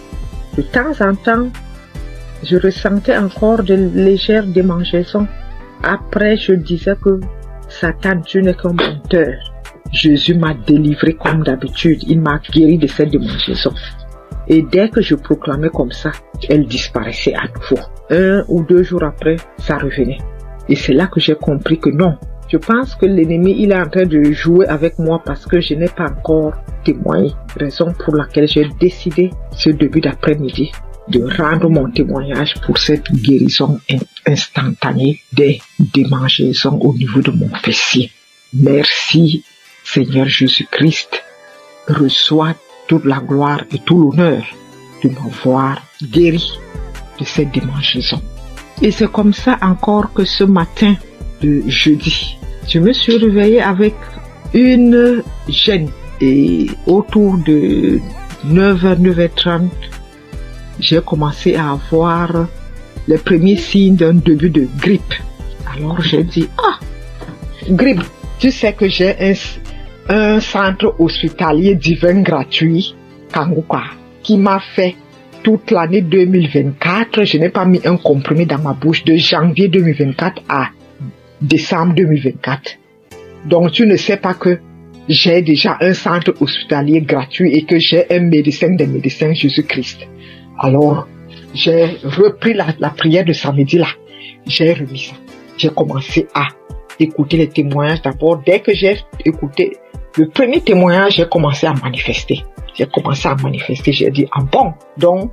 de temps en temps, je ressentais encore de légères démangeaisons. Après, je disais que Satan, tu n'es qu'un menteur. Jésus m'a délivré comme d'habitude. Il m'a guéri de cette démangeaison. Et dès que je proclamais comme ça, elle disparaissait à nouveau. 1 ou 2 jours après, ça revenait. Et c'est là que j'ai compris que non. Je pense que l'ennemi, il est en train de jouer avec moi parce que je n'ai pas encore témoigné. Raison pour laquelle j'ai décidé ce début d'après-midi de rendre mon témoignage pour cette guérison instantanée des démangeaisons au niveau de mon fessier. Merci Seigneur Jésus-Christ, reçois toute la gloire et tout l'honneur de m'avoir guéri de cette démangeaison. Et c'est comme ça encore que ce matin de jeudi, je me suis réveillée avec une gêne et autour de 9h, 9h30, j'ai commencé à avoir les premiers signes d'un début de grippe. Alors j'ai dit, grippe, tu sais que j'ai un centre hospitalier divin gratuit, Kangoka, qui m'a fait toute l'année 2024. Je n'ai pas mis un comprimé dans ma bouche de janvier 2024 à décembre 2024. Donc tu ne sais pas que j'ai déjà un centre hospitalier gratuit et que j'ai un médecin des médecins, Jésus-Christ. Alors, j'ai repris la prière de samedi là. J'ai remis ça. J'ai commencé à écouter les témoignages d'abord. Dès que j'ai écouté le premier témoignage, j'ai commencé à manifester. J'ai dit, bon, donc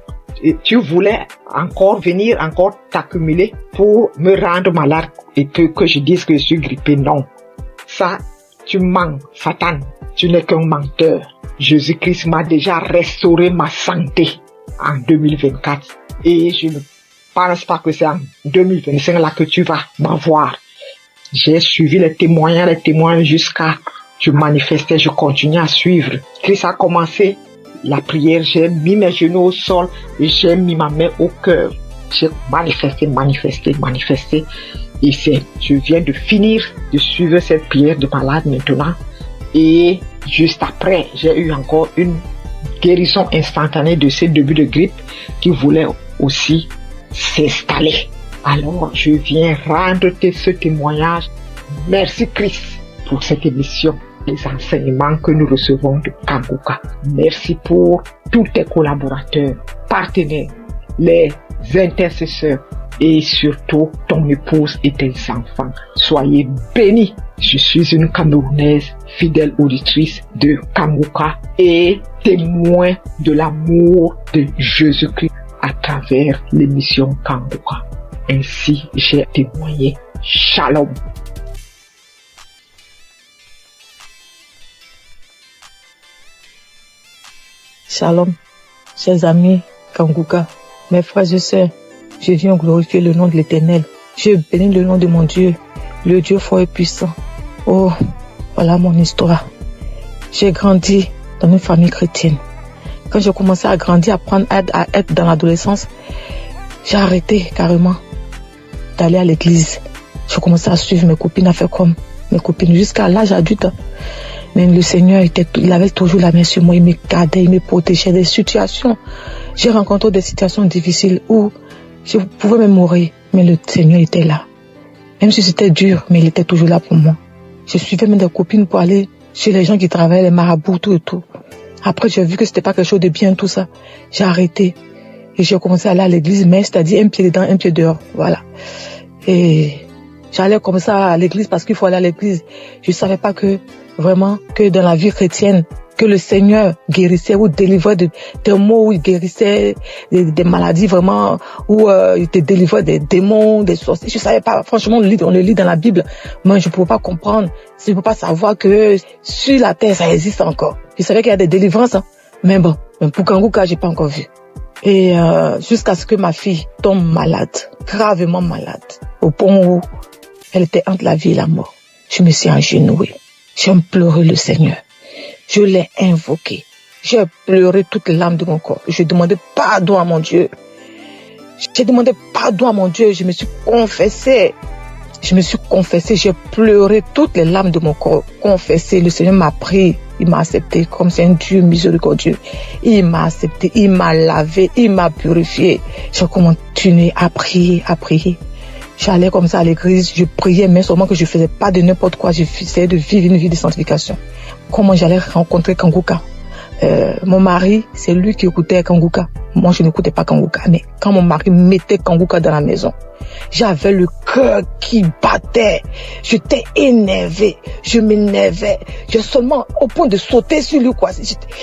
tu voulais encore venir, encore t'accumuler pour me rendre malade et que je dise que je suis grippé. Non, ça, tu mens, Satan, tu n'es qu'un menteur. Jésus-Christ m'a déjà restauré ma santé en 2024 et je ne pense pas que c'est en 2025 là que tu vas m'avoir. J'ai suivi les témoignages jusqu'à je manifestais, je continuais à suivre. Christ a commencé la prière, j'ai mis mes genoux au sol et j'ai mis ma main au cœur. J'ai manifesté. Et je viens de finir de suivre cette prière de malade maintenant. Et juste après, j'ai eu encore une guérison instantanée de ce début de grippe qui voulait aussi s'installer. Alors, je viens rendre ce témoignage. Merci Christ pour cette émission, les enseignements que nous recevons de Kanguka. Merci pour tous tes collaborateurs, partenaires, les intercesseurs et surtout ton épouse et tes enfants. Soyez bénis. Je suis une Camerounaise, fidèle auditrice de Kanguka et témoin de l'amour de Jésus-Christ à travers l'émission Kanguka. Ainsi, j'ai témoigné. Shalom. Shalom, chers amis Kanguka, mes frères et sœurs, je viens glorifier le nom de l'Éternel. Je bénis le nom de mon Dieu, le Dieu fort et puissant. Oh, voilà mon histoire. J'ai grandi dans une famille chrétienne. Quand j'ai commencé à grandir, à être dans l'adolescence, j'ai arrêté carrément d'aller à l'église. J'ai commencé à suivre mes copines, à faire comme mes copines jusqu'à l'âge adulte. Mais le Seigneur il avait toujours la main sur moi, il me gardait, il me protégeait des situations. J'ai rencontré des situations difficiles où je pouvais même mourir, mais le Seigneur était là. Même si c'était dur, mais il était toujours là pour moi. Je suivais même des copines pour aller chez les gens qui travaillaient, les marabouts, tout et tout. Après, j'ai vu que c'était pas quelque chose de bien, tout ça. J'ai arrêté. Et j'ai commencé à aller à l'église, mais c'est-à-dire un pied dedans, un pied dehors. Voilà. Et j'allais comme ça à l'église parce qu'il faut aller à l'église. Je savais pas que, vraiment, que dans la vie chrétienne, que le Seigneur guérissait ou délivrait des maux, où il guérissait des maladies vraiment, où il te délivrait des démons, des sorciers. Je savais pas, franchement, on le lit dans la Bible, mais je ne pouvais pas comprendre, je ne pouvais pas savoir que sur la terre, ça existe encore. Je savais qu'il y a des délivrances, hein. Mais bon, pour Kanguka, j'ai pas encore vu. Et jusqu'à ce que ma fille tombe malade, gravement malade, au point où elle était entre la vie et la mort. Je me suis agenouillée, j'ai pleuré le Seigneur. Je l'ai invoqué. J'ai pleuré toutes les larmes de mon corps. Je demandais pardon à mon Dieu. J'ai demandé pardon à mon Dieu. Je me suis confessée. J'ai pleuré toutes les larmes de mon corps. Confessé. Le Seigneur m'a pris. Il m'a accepté comme c'est un Dieu miséricordieux. Il m'a accepté. Il m'a lavé. Il m'a purifié. J'ai continué à prier, J'allais comme ça à l'église. Je priais, mais seulement que je faisais pas de n'importe quoi. J'essayais de vivre une vie de sanctification. Comment j'allais rencontrer Kanguka? Mon mari, c'est lui qui écoutait Kanguka. Moi, je n'écoutais pas Kanguka. Mais quand mon mari mettait Kanguka dans la maison, j'avais le cœur qui battait. J'étais énervé. Je m'énervais. J'ai seulement au point de sauter sur lui, quoi.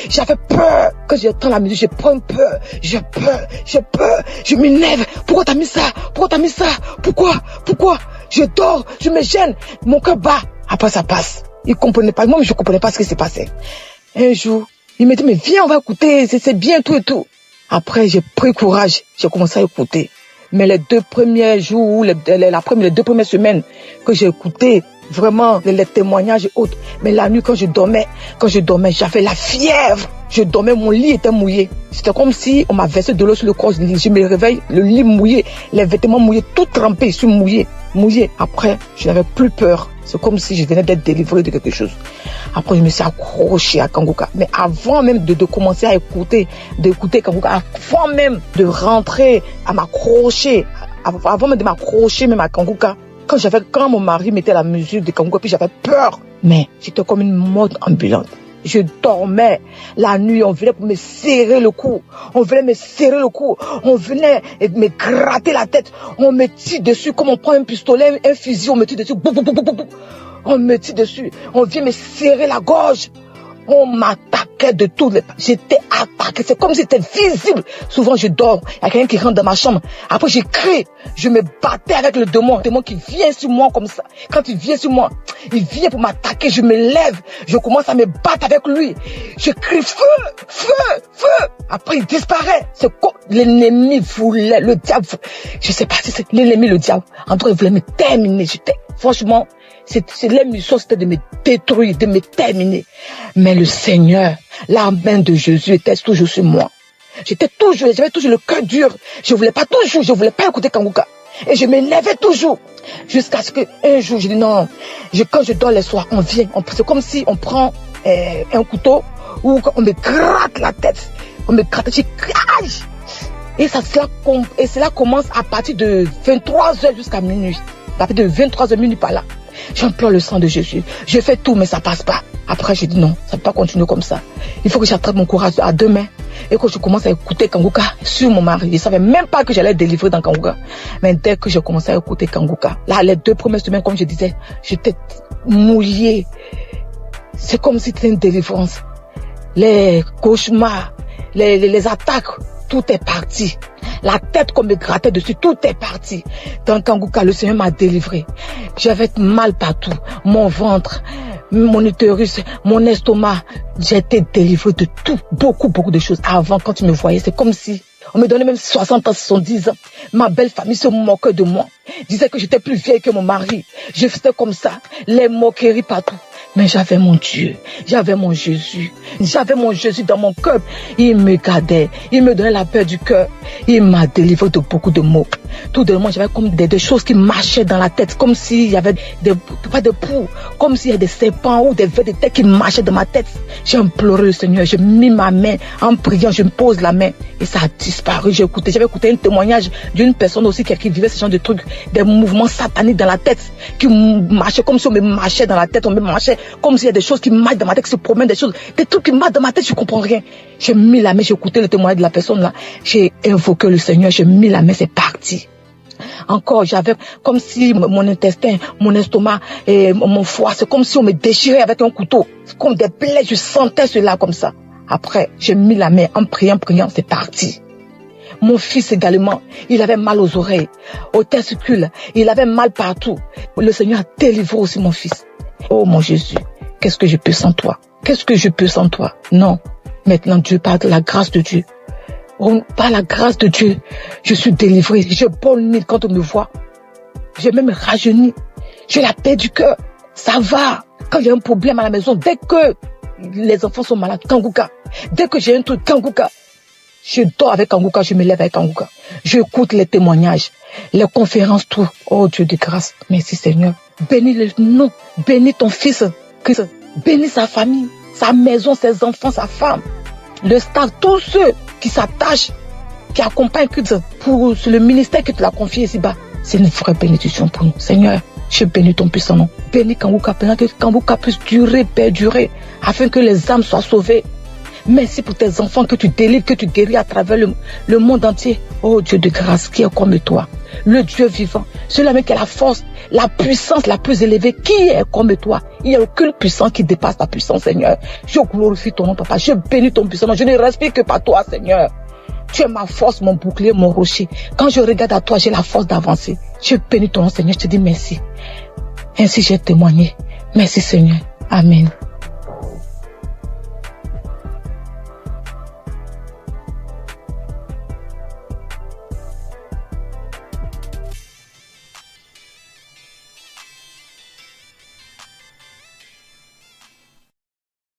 J'avais peur. Quand j'entends la musique, j'ai peur. J'ai peur. Je m'énerve. Pourquoi t'as mis ça? Pourquoi? Je dors. Je me gêne. Mon cœur bat. Après, ça passe. Il comprenait pas. Moi, je comprenais pas ce qui s'est passé. Un jour, il me dit, mais viens, on va écouter. C'est bien, tout et tout. Après, j'ai pris courage. J'ai commencé à écouter. Mais les 2 premiers jours, les 2 premières semaines que j'ai écouté, vraiment, les témoignages et autres. Mais la nuit, quand je dormais, j'avais la fièvre. Je dormais, mon lit était mouillé. C'était comme si on m'a versé de l'eau sur le corps. Je me réveille, le lit mouillé, les vêtements mouillés, tout trempé, je suis mouillé. Après, je n'avais plus peur. C'est comme si je venais d'être délivré de quelque chose. Après, je me suis accroché à Kanguka. Mais avant même de commencer à d'écouter Kanguka, avant même de rentrer à m'accrocher, avant même de m'accrocher même à Kanguka, quand mon mari mettait la musique de Kanguka, puis j'avais peur. Mais j'étais comme une morte ambulante. Je dormais la nuit, on venait pour me serrer le cou. On venait me gratter la tête. On me tire dessus comme on prend un pistolet, un fusil, on me tire dessus. On me tire dessus. On vient me serrer la gorge. On m'attaquait de toutes les parts. J'étais attaqué. C'est comme si c'était visible. Souvent, je dors. Il y a quelqu'un qui rentre dans ma chambre. Après, je crie. Je me battais avec le démon. Le démon qui vient sur moi comme ça. Quand il vient sur moi, il vient pour m'attaquer. Je me lève. Je commence à me battre avec lui. Je crie feu. Après, il disparaît. C'est quoi? L'ennemi voulait, le diable. Je sais pas si c'est l'ennemi, le diable. En tout cas, il voulait me terminer. J'étais Franchement, les missions, c'était de me détruire, de me terminer. Mais le Seigneur, la main de Jésus était toujours sur moi. J'avais toujours le cœur dur. Je voulais pas écouter Kanguka. Et je m'énervais toujours. Jusqu'à ce qu'un jour, je dis non. Quand je dors les soirs, c'est comme si on prend un couteau ou on me gratte la tête. On me gratte, je crache. Et cela commence à partir de 23h jusqu'à minuit. À partir de 23h minuit par là. J'implore le sang de Jésus. Je fais tout, mais ça passe pas. Après, je dis non, ça ne peut pas continuer comme ça. Il faut que j'attrape mon courage à 2 mains et que je commence à écouter Kanguka sur mon mari. Je ne savais même pas que j'allais délivrer dans Kanguka. Mais dès que j'ai commencé à écouter Kanguka, là, les 2 premières semaines, comme je disais, j'étais mouillée. C'est comme si c'était une délivrance. Les cauchemars, les attaques, tout est parti. La tête qu'on me grattait dessus, tout est parti. Dans Kanguka, le Seigneur m'a délivré. J'avais mal partout. Mon ventre, mon utérus, mon estomac. J'ai été délivré de tout. Beaucoup de choses. Avant, quand tu me voyais, c'est comme si on me donnait même 60 ans, 70 ans. Ma belle famille se moquait de moi. Disait que j'étais plus vieille que mon mari. Je faisais comme ça. Les moqueries partout. Mais j'avais mon Dieu, j'avais mon Jésus dans mon cœur. Il me gardait, il me donnait la paix du cœur. Il m'a délivré de beaucoup de maux. Tout de même, j'avais comme des choses qui marchaient dans la tête, comme s'il y avait pas de poux, comme s'il y avait des serpents ou des vers de tête qui marchaient dans ma tête. J'ai imploré le Seigneur, j'ai mis ma main en priant, je me pose la main et ça a disparu. J'avais écouté un témoignage d'une personne aussi qui vivait ce genre de trucs, des mouvements sataniques dans la tête, qui marchaient comme si on me marchait dans la tête, on me marchait comme s'il y a des choses qui marchent dans ma tête, qui se promènent, des trucs qui marchent dans ma tête, je comprends rien. J'ai mis la main, j'ai écouté le témoignage de la personne là, j'ai invoqué le Seigneur, j'ai mis la main, c'est parti. Encore, j'avais comme si mon intestin, mon estomac et mon foie, c'est comme si on me déchirait avec un couteau. C'est comme des plaies, je sentais cela comme ça. Après, j'ai mis la main en priant, c'est parti. Mon fils également, il avait mal aux oreilles, aux testicules, il avait mal partout. Le Seigneur a délivré aussi mon fils. Oh mon Jésus, qu'est-ce que je peux sans toi? Qu'est-ce que je peux sans toi? Non. Maintenant, Dieu, par la grâce de Dieu. Par la grâce de Dieu, je suis délivré. Je bonne quand on me voit. J'ai même rajeuni. J'ai la paix du cœur. Ça va. Quand il y a un problème à la maison, dès que les enfants sont malades, Kanguka. Dès que j'ai un truc, Kanguka. Je dors avec Kanguka, je me lève avec Kanguka. J'écoute les témoignages, les conférences, tout. Oh Dieu de grâce. Merci Seigneur. Bénis le nom. Bénis ton fils, Christ. Bénis sa famille, sa maison, ses enfants, sa femme. Le staff, tous ceux qui s'attachent, qui accompagnent Christ pour le ministère que tu l'as confié ici-bas. C'est une vraie bénédiction pour nous. Seigneur, je bénis ton puissant nom. Bénis Kanguka, que Kanguka puisse durer, perdurer, afin que les âmes soient sauvées. Merci pour tes enfants que tu délivres, que tu guéris à travers le monde entier. Oh Dieu de grâce, qui est comme toi, le Dieu vivant, celui-là qui a la force, la puissance la plus élevée, qui est comme toi. Il n'y a aucune puissance qui dépasse ta puissance, Seigneur. Je glorifie ton nom, Papa. Je bénis ton puissant nom. Je ne respire que par toi, Seigneur. Tu es ma force, mon bouclier, mon rocher. Quand je regarde à toi, j'ai la force d'avancer. Je bénis ton nom, Seigneur. Je te dis merci. Ainsi j'ai témoigné. Merci, Seigneur. Amen.